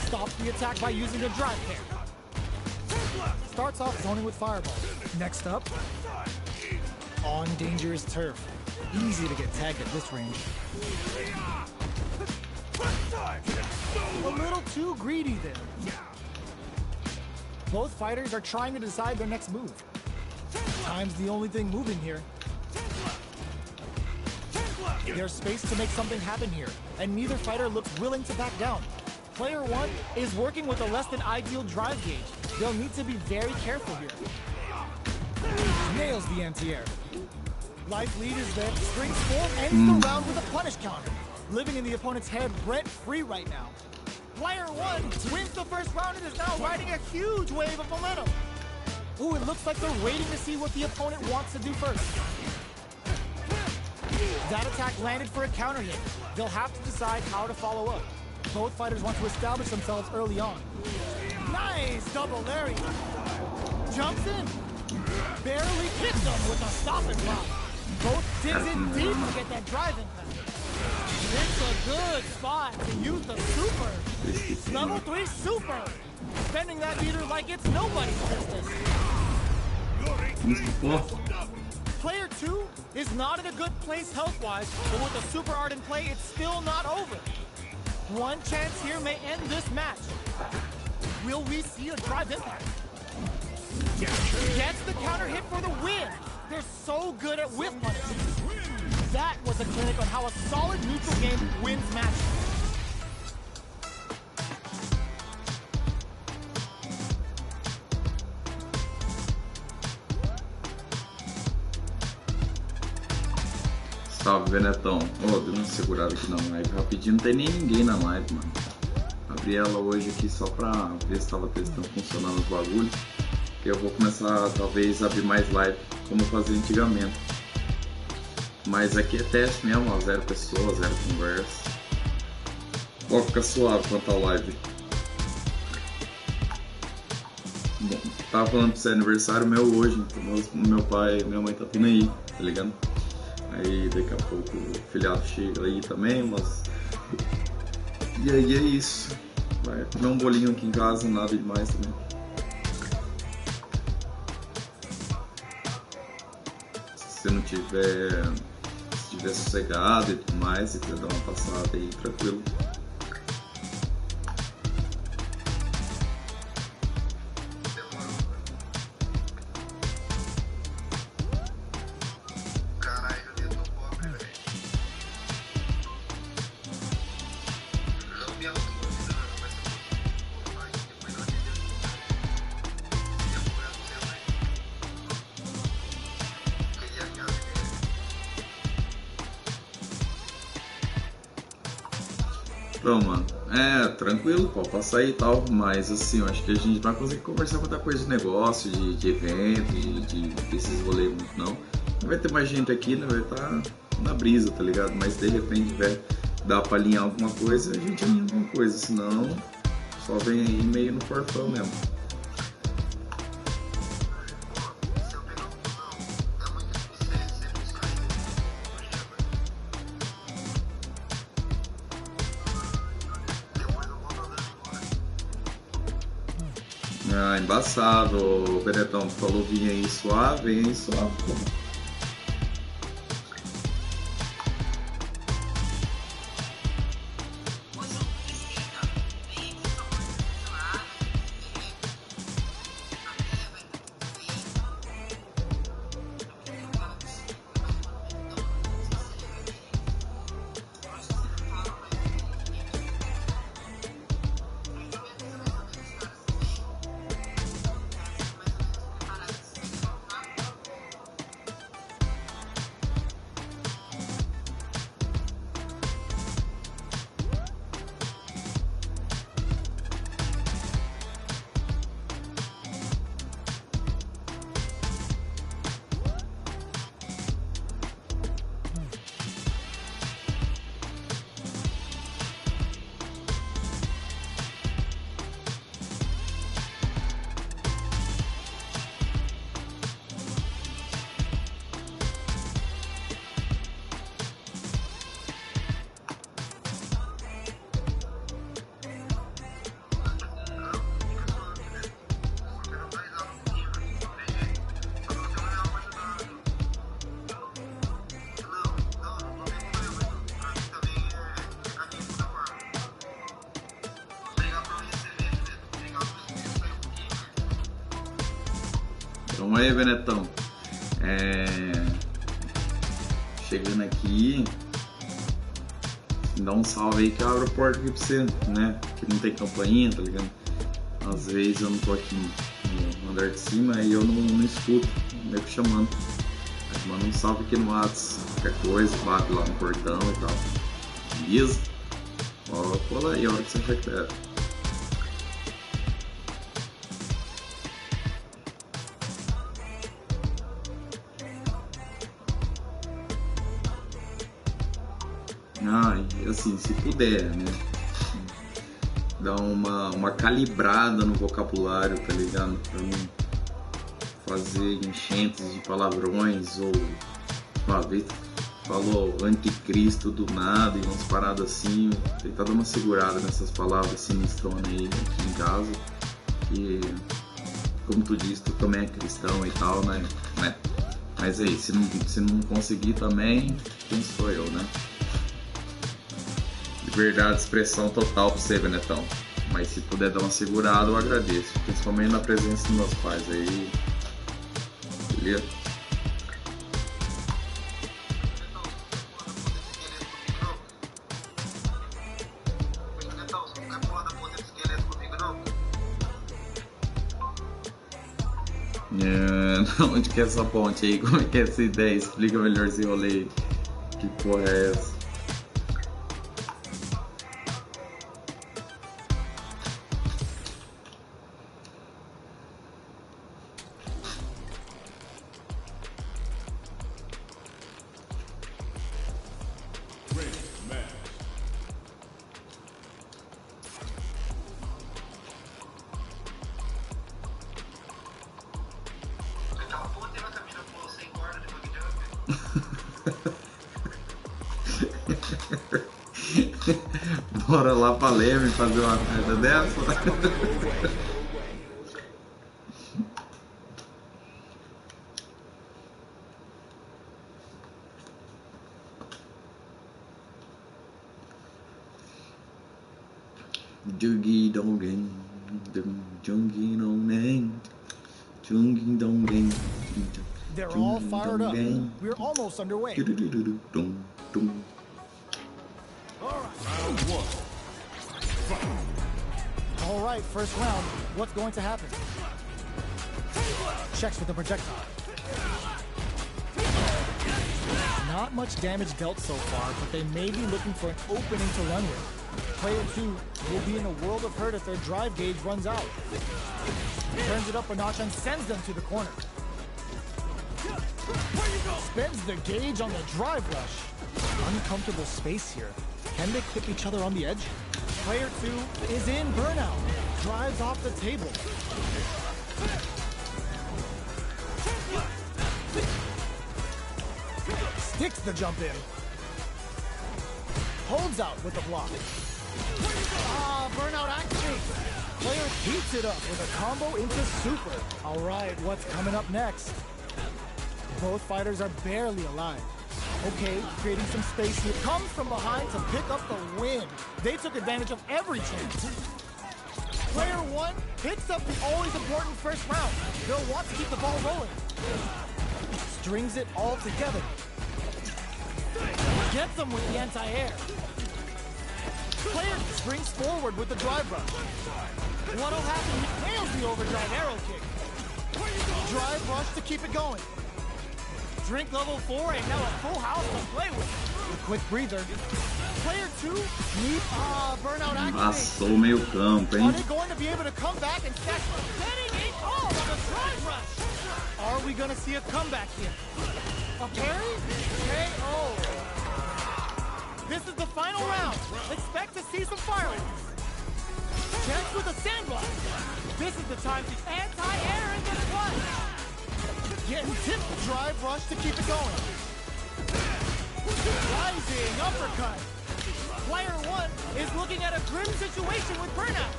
Speaker 2: stops the attack by using a drive pair. Starts off zoning with fireball. Next up, on dangerous turf. Easy to get tagged at this range. A little too greedy there. Both fighters are trying to decide their next move. Time's the only thing moving here. There's space to make something happen here, and neither fighter looks willing to back down. Player 1 is working with a less than ideal drive gauge. They'll need to be very careful here. Nails the anti-air. Life lead is there. Strings 4 ends the round with a punish counter. Living in the opponent's head rent-free right now. Player 1 wins the first round and is now riding a huge wave of momentum. Ooh, it looks like they're waiting to see what the opponent wants to do first. That attack landed for a counter hit. They'll have to decide how to follow up. Both fighters want to establish themselves early on. Nice double lariat. Jumps in. Barely hits them with a stop and block. Both digs in deep to get that drive impact. It's a good spot to use the super. Level 3 super. Spending that meter like it's nobody's business. Player 2 is not in a good place health-wise, but with the super art in play, it's still not over. One chance here may end this match. Will we see a drive impact? Gets the counter hit for the win. They're so good at whiff punishing. That was a clinic on how a solid neutral game wins matches.
Speaker 1: Salve, Venetão. Ô, deu uma segurada aqui na live rapidinho. Não tem nem ninguém na live, mano. Abri ela hoje aqui só pra ver se tava testando funcionando o bagulho. E eu vou começar, talvez, a abrir mais live, como eu fazia antigamente. Mas aqui é teste mesmo, ó, 0 pessoas, 0 conversa. Pode ficar suave quanto à live. Bom, tava falando que isso é aniversário meu hoje, então meu pai e minha mãe tá vindo aí, tá ligado? Aí daqui a pouco o filhado chega aí também, mas... E aí é isso. Vai comer um bolinho aqui em casa, nada demais também. Se você não tiver estiver sossegado e tudo mais, se quiser dar uma passada aí, tranquilo.
Speaker 6: Caralho, eu tô pobre, velho. Não me autoconvidando, mas eu vou falar aí depois da vida. E eu vou ganhar 200 aí. Queria ganhar dinheiro.
Speaker 1: Então, mano, tranquilo, pode passar aí e tal, mas assim, eu acho que a gente vai conseguir conversar muita coisa de negócio, de evento, desses rolês muito não. Não vai ter mais gente aqui, né? Vai estar na brisa, tá ligado? Mas de repente dá pra alinhar alguma coisa, a gente alinha alguma coisa, senão só vem aí meio no forfão mesmo.
Speaker 6: Se eu pegar um busão, é muito difícil você buscar ele no dia, depois eu vou mandando embora.
Speaker 1: Ah, embaçado, Benetão, tu falou vem aí suave, pô. Então aí, Benetão, chegando aqui, dá um salve aí que eu abro a porta aqui pra você, né? Que não tem campainha, tá ligado? Às vezes eu não tô aqui no andar de cima e eu não escuto, meio que chamando. Mas manda um salve aqui no WhatsApp, qualquer coisa, bate lá no portão e tal. Beleza? Cola aí a hora que você achar que tá. E assim, se puder, né? Dar uma calibrada no vocabulário, tá ligado? Pra não fazer enchentes de palavrões ou uma vez falou anticristo do nada e umas paradas assim. Tentar dar uma segurada nessas palavras sinistrona aí aqui em casa. E como tu disse, tu também é cristão e tal, né? Mas aí, se não conseguir também, quem sou eu, né? Liberdade de expressão total pra você, Benetão. Mas se puder dar uma segurada, eu agradeço. Principalmente na presença dos meus pais aí. Beleza?
Speaker 6: Então, você não quer porra da porra desse esqueleto comigo, não?
Speaker 1: Onde que é essa ponte aí? Como é que é essa ideia? Explica melhor esse rolê aí. Que porra é essa?
Speaker 6: Aquela porra tem uma camisa pulou sem corda de bug jump.
Speaker 1: Bora lá pra Leme fazer uma merda dessa? Jungi Dongen, Jungi Dongen, Jungi Dongen.
Speaker 2: They're all fired up. We're almost underway. All right, first round. What's going to happen? Checks with the projectile. Not much damage dealt so far, but they may be looking for an opening to run with. Player 2 will be in a world of hurt if their drive gauge runs out. Turns it up a notch and sends them to the corner. Spends the gauge on the drive rush. Uncomfortable space here. Can they clip each other on the edge? Player 2 is in burnout. Drives off the table. Sticks the jump in. Holds out with the block. Burnout activates. Player heats it up with a combo into super. All right, what's coming up next? Both fighters are barely alive. Okay, creating some space here. Comes from behind to pick up the win. They took advantage of every chance. Player 1 picks up the always important first round. They'll want to keep the ball rolling. Strings it all together. Gets them with the anti-air. Player springs forward with the drive rush. What'll happen? He nails the overdrive arrow kick. Drive rush to keep it going. Drink level 4 and now a full house to play with. A quick breather. Player 2 needs burnout activate.
Speaker 1: Passou meio campo, hein?
Speaker 2: Are they going to be able to come back and stack setting it all on the drive rush? Are we going to see a comeback here? A parry? KO. This is the final round. Expect to see some fireworks. Chance with a sandblock. This is the time to anti-air in the clutch. Getting tipped, drive rush to keep it going. Rising uppercut. Player 1 is looking at a grim situation with burnout.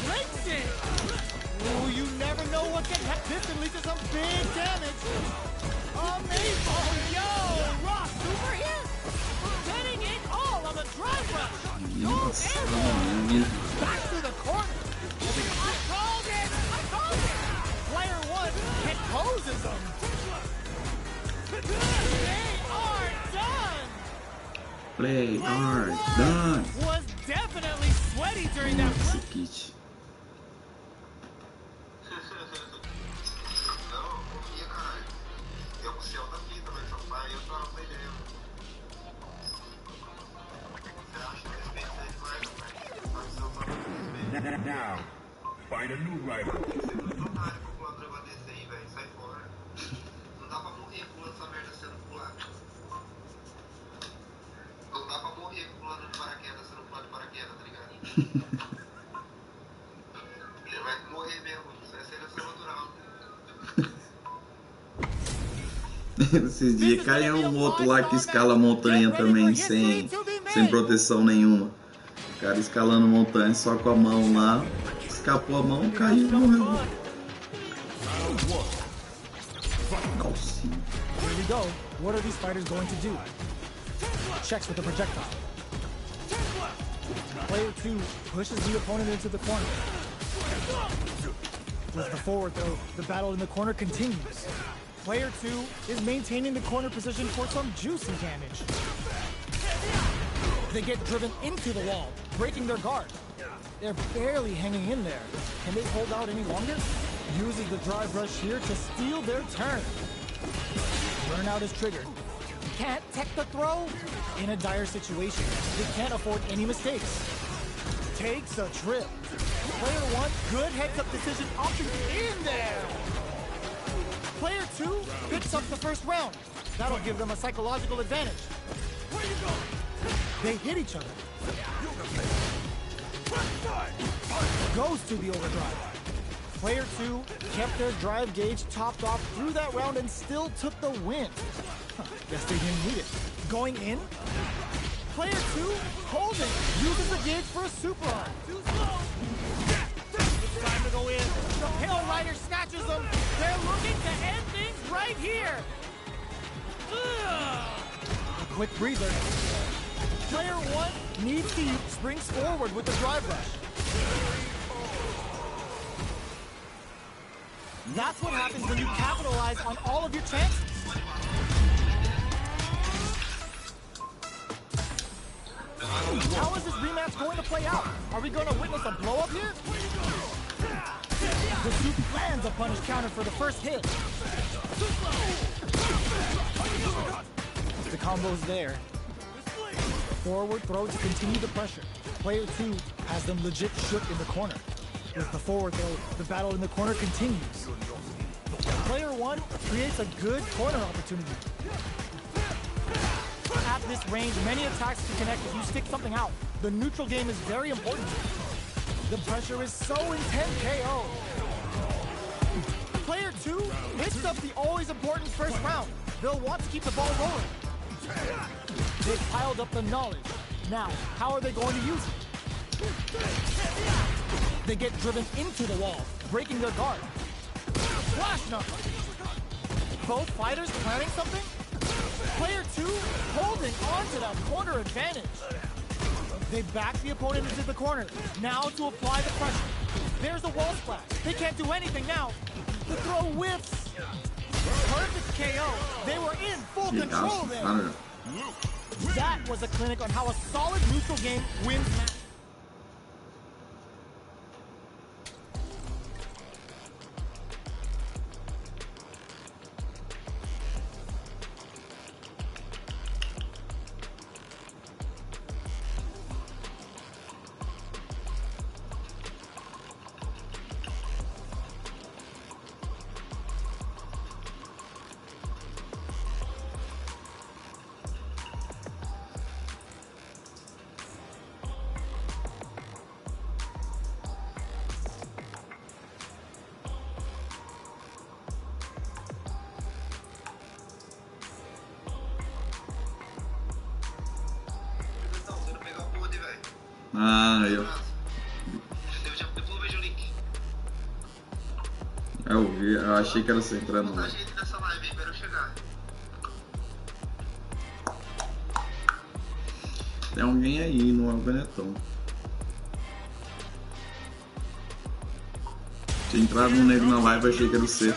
Speaker 2: Breaks it. Ooh, you never know what can happen. This can lead to some big damage. Amazing. Oh, yo, Raw super here. Getting it all on the drive rush. Back to the corner. I called it. I called it. Player 1 composes them. They are done.
Speaker 1: Play hard, done.
Speaker 2: Was definitely sweaty during that run.
Speaker 6: Não, confia, caralho. Eu o céu da fita, mas seu pai eu tava perdendo. Você acha que respeito é demais, mas eu tava respeito.
Speaker 3: Now, find a new rival.
Speaker 6: Você é muito otário pro plano vai descer aí, velho. Sai fora. Não dá pra morrer pulando essa merda sendo pulado. Não dá pra morrer pulando de paraquedas sendo pulado de paraquedas, tá ligado? Ele vai morrer mesmo. Isso é seleção natural.
Speaker 1: Esses dias caiu um outro lá que escala montanha também sem proteção nenhuma. O cara escalando montanha só com a mão lá, escapou a mão, caiu e morreu. Calcinha.
Speaker 2: Here we go. What are these fighters going to do? Checks with the projectile. Player 2 pushes the opponent into the corner. With the forward throw, the battle in the corner continues. Player 2 is maintaining the corner position for some juicy damage. They get driven into the wall, breaking their guard. They're barely hanging in there. Can they hold out any longer? Uses the drive rush here to steal their turn. Burnout is triggered. Can't tech the throw? In a dire situation, they can't afford any mistakes. Takes a trip. Player 1, good heads-up decision options in there. Player 2 picks up the first round. That'll give them a psychological advantage. Where you go? They hit each other. Goes to the overdrive. Player 2 kept their drive gauge topped off through that round and still took the win. Guess they didn't need it. Going in. Player 2 holding. Uses the gauge for a super arm. Too slow. It's time to go in. The Pale Rider snatches them. They're looking to end things right here. A quick breather. Player 1 needs to springs forward with the drive rush. That's what happens when you capitalize on all of your chances. How is this rematch going to play out? Are we going to witness a blow-up here? The Soup lands a punish counter for the first hit. The combo's there. Forward throw to continue the pressure. Player 2 has them legit shook in the corner. With the forward throw, the battle in the corner continues. Player 1 creates a good corner opportunity. At this range, many attacks can connect if you stick something out. The neutral game is very important. The pressure is so intense, KO. Player 2 picks up the always important first round. They'll want to keep the ball rolling. They've piled up the knowledge. Now, how are they going to use it? They get driven into the wall, breaking their guard. Flash knuckle. Both fighters planning something? Player 2 holding on to that corner advantage. They back the opponent into the corner. Now to apply the pressure. There's a wall splash. They can't do anything now. The throw whiffs. Perfect KO. They were in full control there. That was a clinic on how a solid neutral game wins matches.
Speaker 1: Ah, eu vi, eu achei que era você entrando lá. Tem alguém aí, não é o Benetton. Tinha entrado um negro na live, achei que era você.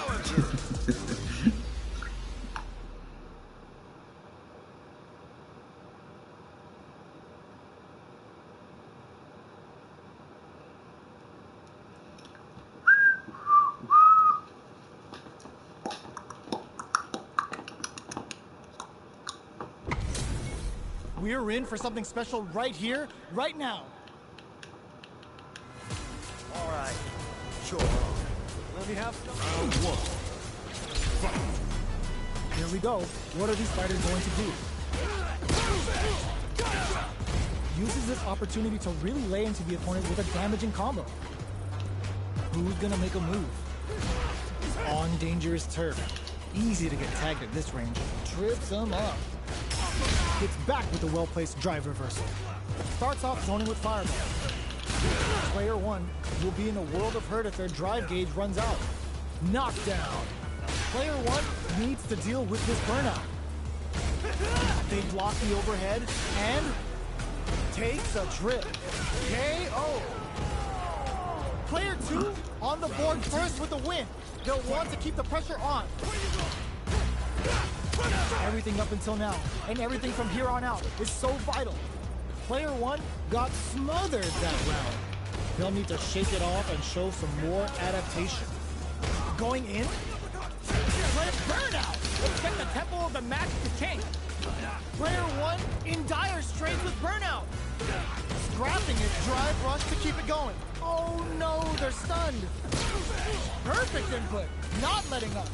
Speaker 2: We're in for something special right here, right now.
Speaker 5: All right. Sure.
Speaker 2: Let me have some. Round 1. Here we go. What are these fighters going to do? Uses this opportunity to really lay into the opponent with a damaging combo. Who's gonna make a move? On dangerous turf. Easy to get tagged at this range. Trips him up. Gets back with a well-placed drive reversal. Starts off zoning with fireball. Player 1 will be in a world of hurt if their drive gauge runs out. Knockdown. Player 1 needs to deal with this burnout. They block the overhead and takes a trip. KO. Player 2 on the board first with the win. They'll want to keep the pressure on. Everything up until now, and everything from here on out, is so vital. Player 1 got smothered that round. They'll need to shake it off and show some more adaptation. Going in? Player burnout! Expect the tempo of the match to change. Player 1 in dire straits with burnout. Scrapping his drive rush to keep it going. Oh no, they're stunned. Perfect input, not letting up.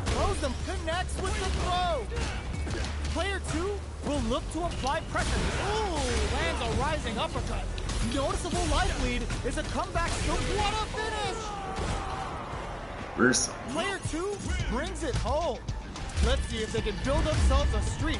Speaker 2: Throws them, connects with the throw. Player 2 will look to apply pressure. Ooh, lands a rising uppercut. Noticeable life lead is a comeback skill. What a finish! Player 2 brings it home. Let's see if they can build themselves a streak.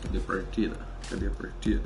Speaker 1: Cadê a partida? Cadê a partida?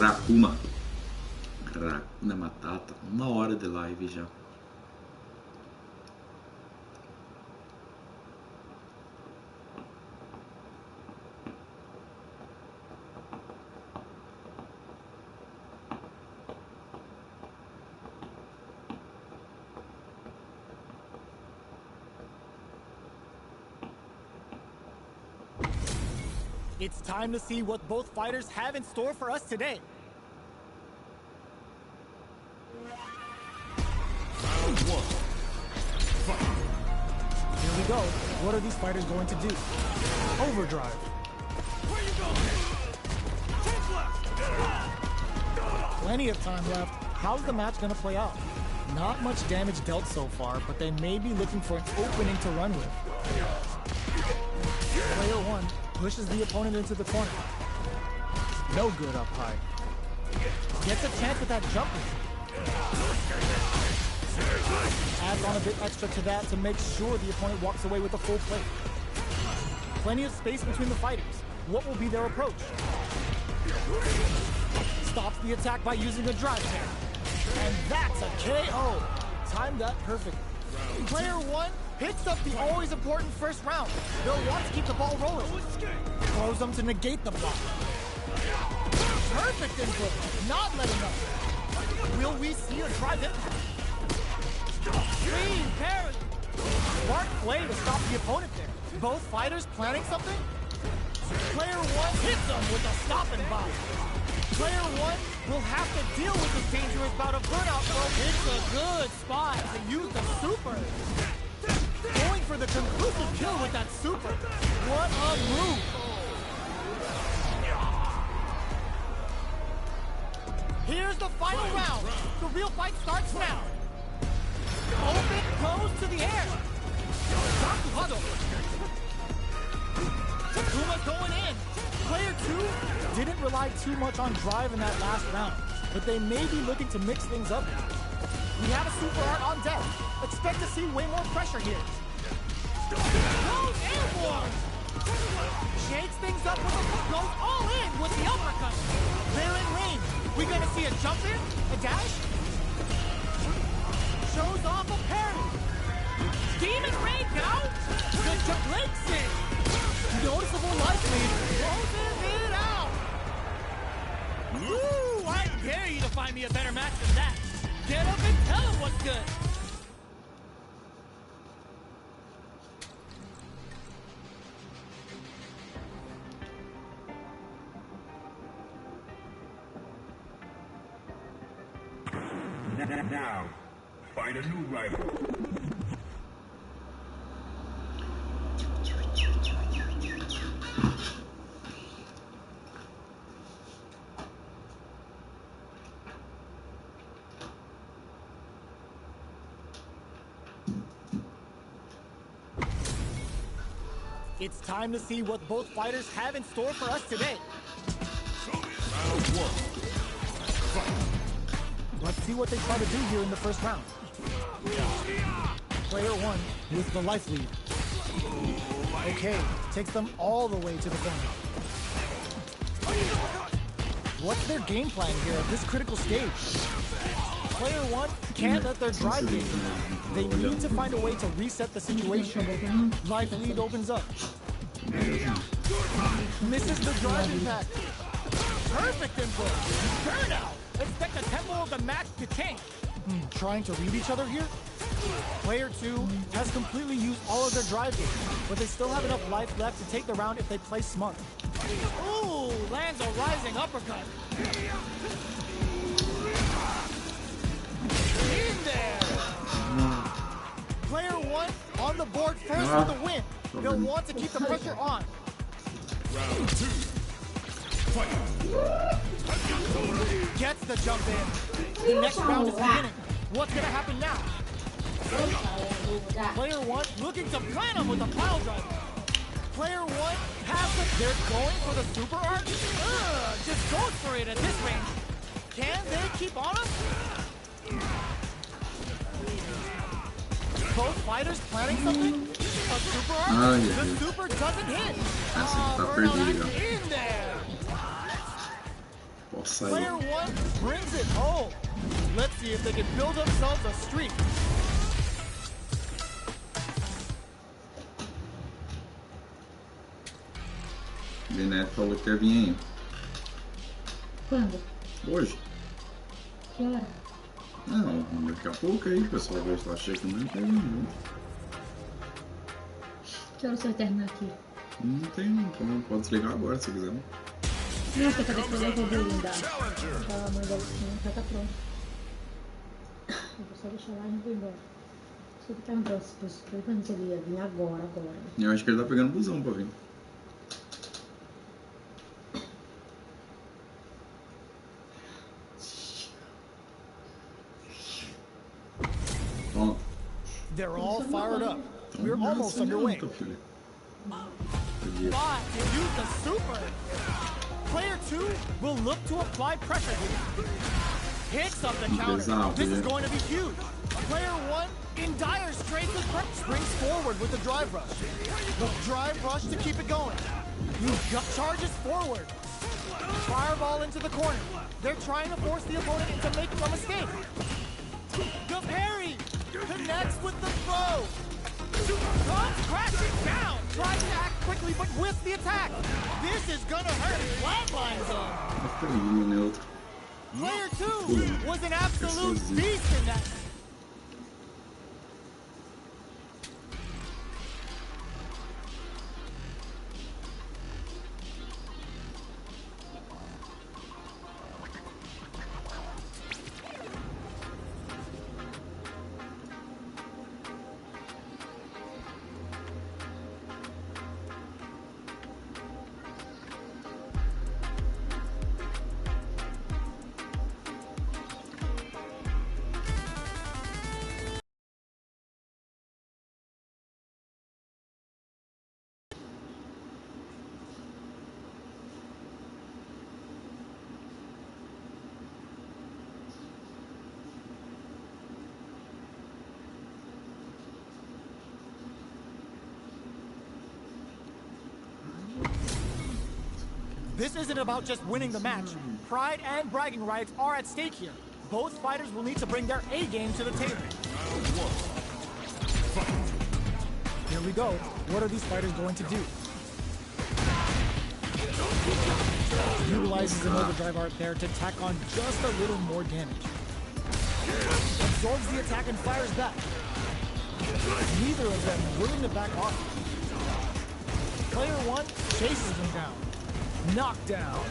Speaker 1: Rakuma. Rakuna Matata. 1 hora de live já.
Speaker 2: It's time to see what both fighters have in store for us today.
Speaker 3: Round 1. Fight.
Speaker 2: Here we go. What are these fighters going to do? Overdrive.
Speaker 3: Where you going? Change left.
Speaker 2: Plenty of time left. How's the match going to play out? Not much damage dealt so far, but they may be looking for an opening to run with. Player 1 pushes the opponent into the corner. No good up high. Gets a chance with that jumper. Adds on a bit extra to that to make sure the opponent walks away with a full plate. Plenty of space between the fighters. What will be their approach? Stops the attack by using a drive kick. And that's a KO. Timed that perfectly. Player 1 picks up the always important first round. They'll want to keep the ball rolling. Throws them to negate the block. Perfect input, not letting up. Will we see a drive impact? Clean parry. Smart play to stop the opponent there. Both fighters planning something? Player 1 hits them with a stop and bomb. Player 1 will have to deal with this dangerous bout of burnout, bro. It's a good spot to use the super. Going for the conclusive kill with that super. What a move. Here's the final round. The real fight starts now. Open goes to the air. Takuma's going in. Player 2 didn't rely too much on drive in that last round, but they may be looking to mix things up. We have a super art on deck. Expect to see way more pressure here. Goes airborne! Shakes things up with a goes all in with the uppercut. They're in range. We gonna see a jump in? A dash? Shows off a parry. Demon Rain now? The Streetzin. Noticeable life lead. Closes it out. Woo! I dare you to find me a better match than that. Get up and tell him what's good.
Speaker 3: Now, find a new rival.
Speaker 2: It's time to see what both fighters have in store for us today.
Speaker 3: Round 1. Fight.
Speaker 2: Let's see what they try to do here in the first round. Player 1 with the life lead. Okay, takes them all the way to the corner. What's their game plan here at this critical stage? Player 1 can't let their drive game. They need to find a way to reset the situation. Life lead opens up. Misses the drive impact. Perfect input. Burnout. Expect the tempo of the match to change. Trying to read each other here? Player 2 has completely used all of their drive game, but they still have enough life left to take the round if they play smart. Ooh, lands a rising uppercut. In there. Player one on the board first with the win. They'll want to keep the pressure on.
Speaker 3: Round 2. Fight.
Speaker 2: Gets the jump in. The next round is beginning. What's gonna happen now? Player one looking to plan him with a pile driver. Player one has it. They're going for the super arc. Just goes for it at this range. Can they keep on him? Both fighters planning something? A super arc? The super doesn't hit. Burnout in there. Player one brings it home. Let's see if they can build themselves a streak.
Speaker 1: Beneto falou que ia vir aí.
Speaker 7: Quando?
Speaker 1: Hoje?
Speaker 7: Que hora?
Speaker 1: Não, daqui a pouco aí, o pessoal vai estar chegando.
Speaker 7: Que hora você vai terminar aqui?
Speaker 1: Não tem, pode desligar agora se quiser.
Speaker 7: Não, porque cada coisa eu vou blindar. Pra mandar o senhor, já tá pronto. Eu vou só deixar lá e não vou embora. Só que perguntou se ele ia vir agora.
Speaker 1: Eu acho que ele tá pegando busão pra vir.
Speaker 2: They're all fired up. We're almost underway. But to use the super, player two will look to apply pressure here. Hits up the counter. This is going to be huge. Player one in dire straits with prep springs forward with the drive rush. The drive rush to keep it going. Charges forward. Fireball into the corner. They're trying to force the opponent into making a mistake. The parry connects with the throw. Comes crashing down. Tries to act quickly, but with the attack. This is gonna hurt. Flatlines him. Player two was an absolute beast in that. This isn't about just winning the match. Pride and bragging rights are at stake here. Both fighters will need to bring their A game to the table. Here we go. What are these fighters going to do? Utilizes an overdrive art there to tack on just a little more damage. Absorbs the attack and fires back. Neither of them willing to back off. Player one chases him down. Knockdown.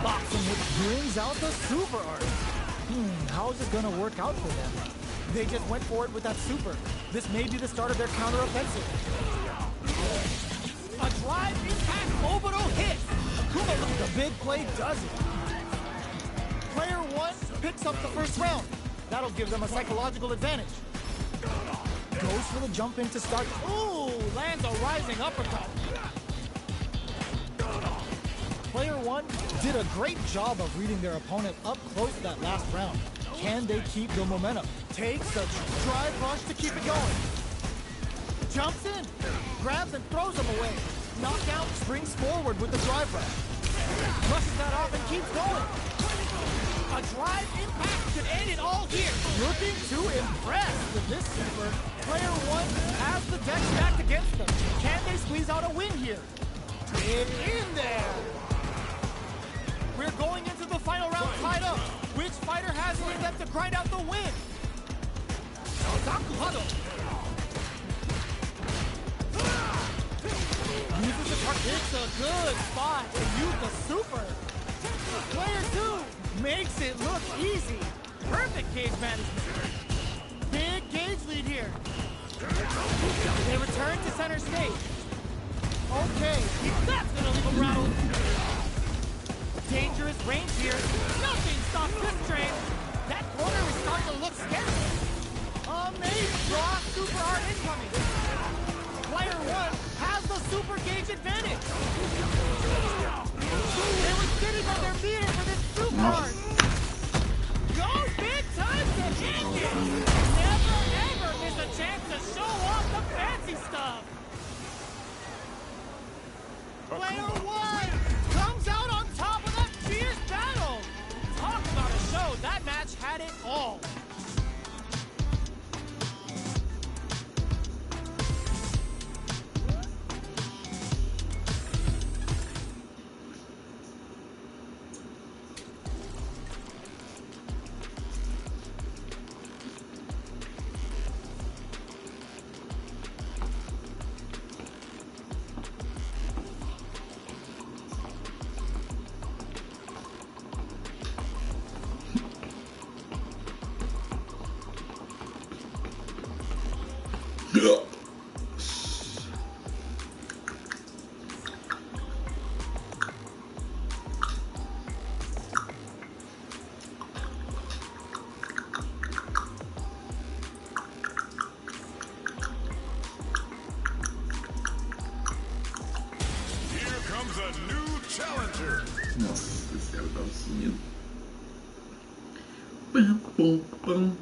Speaker 2: Boxing which brings out the super art. How is it gonna work out for them? They just went for it with that super. This may be the start of their counter-offensive. A drive impact Obito hit. Akuma, the big play does it. Player one picks up the first round. That'll give them a psychological advantage. Goes for the jump in to start. Ooh, lands a rising uppercut. Player one did a great job of reading their opponent up close that last round. Can they keep the momentum? Takes the drive rush to keep it going. Jumps in, grabs and throws him away. Knockout springs forward with the drive rush. Rushes that off and keeps going. A drive impact could end it all here. Looking to impress with this super. Player one has the deck stacked against them. Can they squeeze out a win here? Get in there. We're going into the final round tied up. Which fighter has it in them to grind out the win? Uses the part. It's a good spot to use the super. Player 2 makes it look easy. Perfect gauge management. Big gauge lead here. They return to center stage. Okay, that's gonna leave him rattled. Dangerous range here. Nothing stops this train. That corner is starting to look scary. Amazing draw, super hard incoming. Player 1 has the super gauge advantage. They were sitting on their meter for this super hard. Go big time to end it. Never ever miss a chance to show off the fancy stuff. Player 1 comes out on top of that fierce battle. Talk about a show. That match had it all.
Speaker 1: Nossa, esse cara tava sumindo. Pam, pam, pam.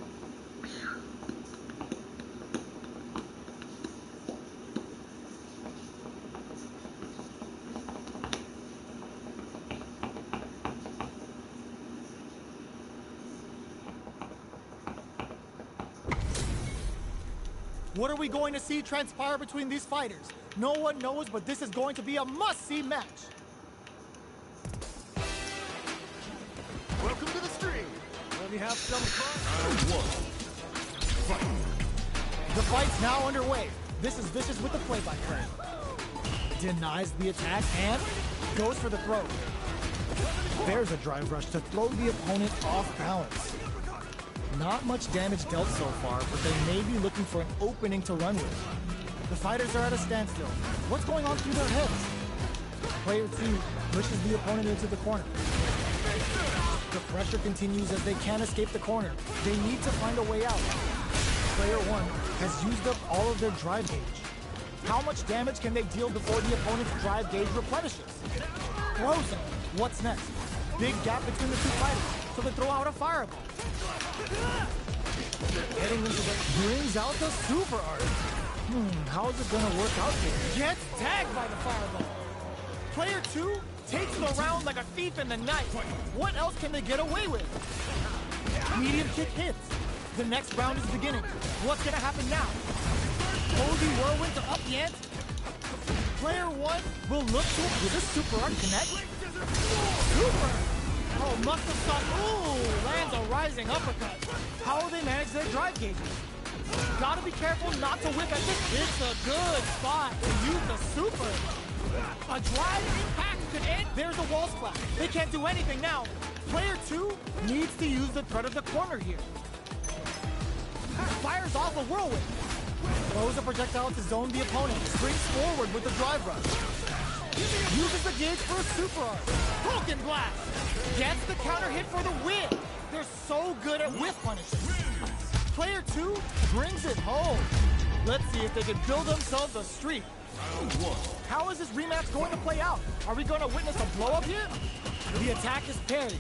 Speaker 2: What are we going to see transpire between these fighters? No one knows, but this is going to be a must-see match. Welcome to the stream. Let me have some fun. Fight. The fight's now underway. This is Vicious with the play-by-play. Denies the attack and goes for the throw. There's a drive rush to throw the opponent off balance. Not much damage dealt so far, but they may be looking for an opening to run with. The fighters are at a standstill. What's going on through their heads? Player 2 pushes the opponent into the corner. The pressure continues as they can't escape the corner. They need to find a way out. Player 1 has used up all of their drive gauge. How much damage can they deal before the opponent's drive gauge replenishes? Throws him. What's next? Big gap between the two fighters, so they throw out a fireball. Getting into the... brings out the super art. How is it gonna work out here? Gets tagged by the fireball. Player 2 takes the round like a thief in the night. What else can they get away with? Medium kick hits. The next round is beginning. What's gonna happen now? Cozy whirlwind to up the ante. Player 1 will look to... will this super art connect? Super! Oh, must have stopped. Ooh, lands a rising uppercut. How will they manage their drive gauges? Gotta be careful not to whip at this. It's a good spot to use the super. A drive impact could end. There's a wall splash. They can't do anything now. Player 2 needs to use the threat of the corner here. Fires off a whirlwind. Throws a projectile to zone the opponent. Springs forward with the drive rush. Uses the gauge for a super art. Broken blast. Gets the counter hit for the win. They're so good at whiff punishes. Player 2 brings it home. Let's see if they can build themselves a streak. How is this rematch going to play out? Are we going to witness a blow-up here? The attack is parried.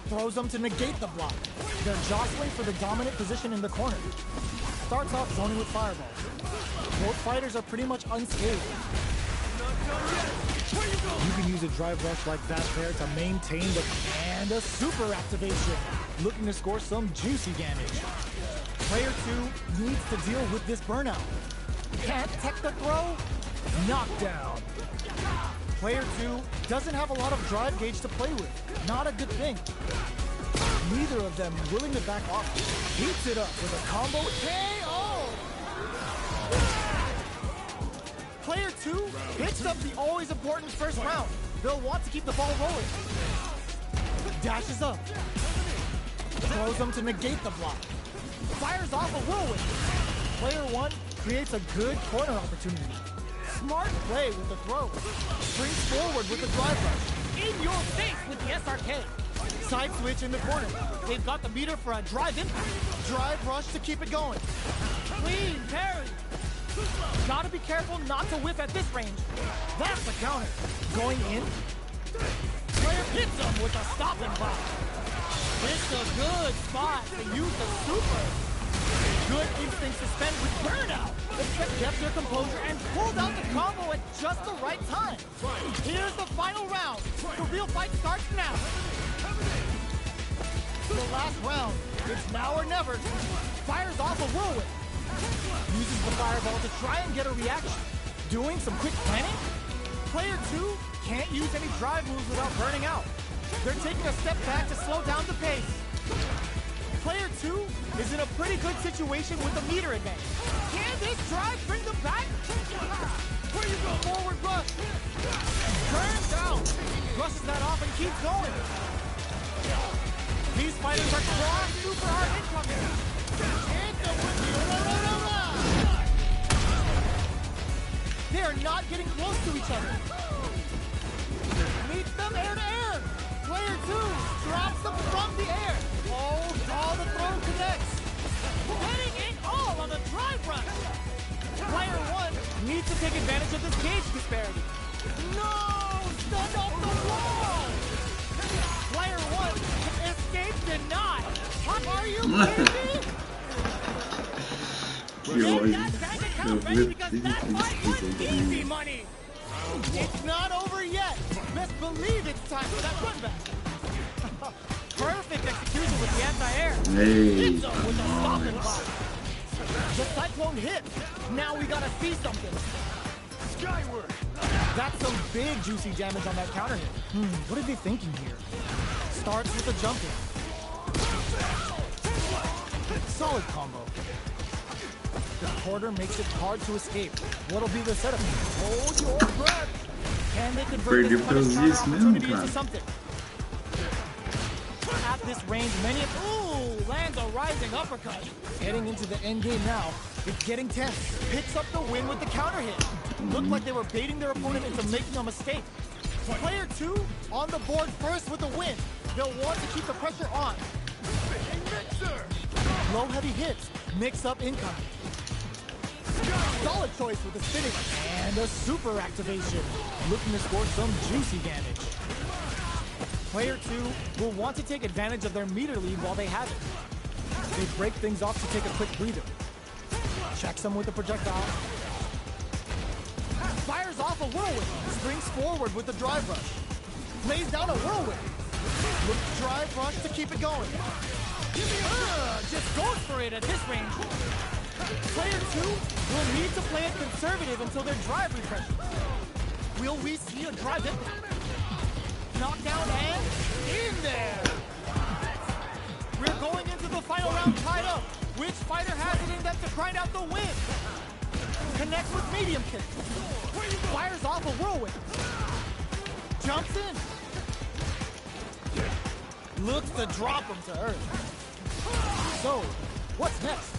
Speaker 2: Throws them to negate the block. They're jostling for the dominant position in the corner. Starts off zoning with fireballs. Both fighters are pretty much unscathed. You can use a drive rush like that there to maintain the... and a super activation. Looking to score some juicy damage. Player 2 needs to deal with this burnout. Can't tech the throw? Knockdown. Player 2 doesn't have a lot of drive gauge to play with. Not a good thing. Neither of them willing to back off. Heats it up with a combo KO! Player 2 picks up the always important first round. They'll want to keep the ball rolling. Dashes up. Throws them to negate the block. Fires off a whirlwind. Player 1 creates a good corner opportunity. Smart play with the throw. Springs forward with the drive rush. In your face with the SRK. Side switch in the corner. They've got the meter for a drive impact. Drive rush to keep it going. Clean parry. Gotta be careful not to whiff at this range. That's the counter. Going in. Player hits him with a stopping block. It's a good spot to use the super. Good instinct to spend with burnout. Except kept their composure and pulled out the combo at just the right time. Here's the final round. The real fight starts now. The last round. It's now or never. Fires off a whirlwind. Uses the fireball to try and get a reaction. Doing some quick planning. Player 2 can't use any drive moves without burning out. They're taking a step back to slow down the pace. Player 2 is in a pretty good situation with the meter advantage. Can this drive bring them back? Where you go? Forward rush. Turns down. Brushes that off and keeps going. These fighters are trying super hard incoming. They are not getting close to each other. Meets them air to air. Player 2 drops them from the air. Oh, the throw connects. Getting it all on the drive rush. Player 1 needs to take advantage of this gauge disparity. No! Stunned off the wall! Player 1 escape denied. Are you kidding me? Get that bank account ready because that fight was easy money. It's not over yet. Best believe it's time for that run back. Perfect execution with the anti-air. Hits him with a stopping block. The cyclone hit. Now we gotta see something. Skyward. That's some big juicy damage on that counter hit. What are they thinking here? Starts with a jumping. Solid combo. The quarter makes it hard to escape. What'll be the setup? Hold your breath. Can they convert this punish counter opportunity into something? At this range, many lands a rising uppercut. Getting into the end game now. It's getting tense. Picks up the win with the counter hit. Looked like they were baiting their opponent into making a mistake. Player 2 on the board first with the win. They'll want to keep the pressure on. Low heavy hits. Mix up incoming. Solid choice with the spinning and a super activation. Looking to score some juicy damage. Player 2 will want to take advantage of their meter lead while they have it. They break things off to take a quick breather. Checks them with the projectile. Fires off a whirlwind. Springs forward with the drive rush. Lays down a whirlwind. With drive rush to keep it going. Just goes for it at this range. Player 2 will need to play it conservative until their drive refreshes. Will we see a drive impact? Knockdown and in there! We're going into the final round tied up. Which fighter has it in them to grind out the win? Connects with medium kick. Fires off a whirlwind. Jumps in. Looks to drop him to earth. So, what's next?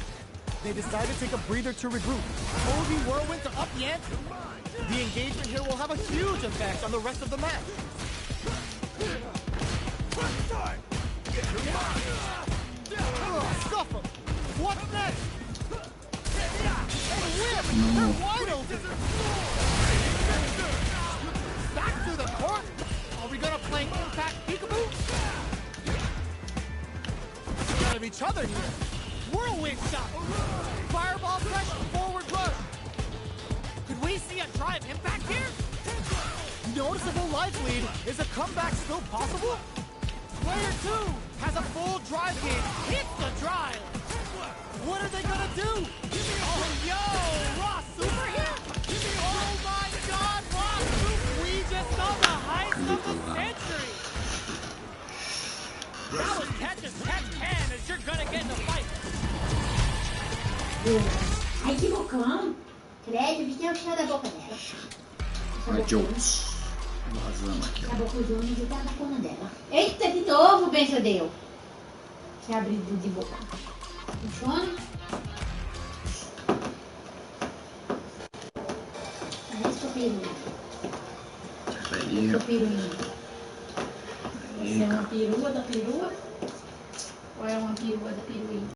Speaker 2: They decide to take a breather to regroup. Cody Whirlwind to up the ante. The engagement here will have a huge effect on the rest of the match. Stuff him. What's next? And whip. They're wide open. Back to the court. Are we gonna play impact peekaboo? Out of each other here. Whirlwind shot. Fireball pressure. Forward rush. Could we see a drive impact here? Noticeable life lead. Is a comeback still possible? Player 2 has a full drive gauge. Hits the drive. What are they gonna do? Oh, yo, Ross Super here? Oh my God, Ross Super. We just saw the heist of the century. That was catch as catch can as you're gonna get in a fight.
Speaker 7: Aí ficou calmo. Credo, vi que é o cheiro da boca dela.
Speaker 1: Vai, Jones. Vazando aqui,
Speaker 7: A
Speaker 1: ó.
Speaker 7: boca de homem tá na cona dela. Eita, de novo, bençadeu. Se abre de boca. Funciona? Parece o peru.
Speaker 1: Aí,
Speaker 7: O
Speaker 1: ó.
Speaker 7: peruinho. Você é uma perua da perua? Ou é uma perua da perua?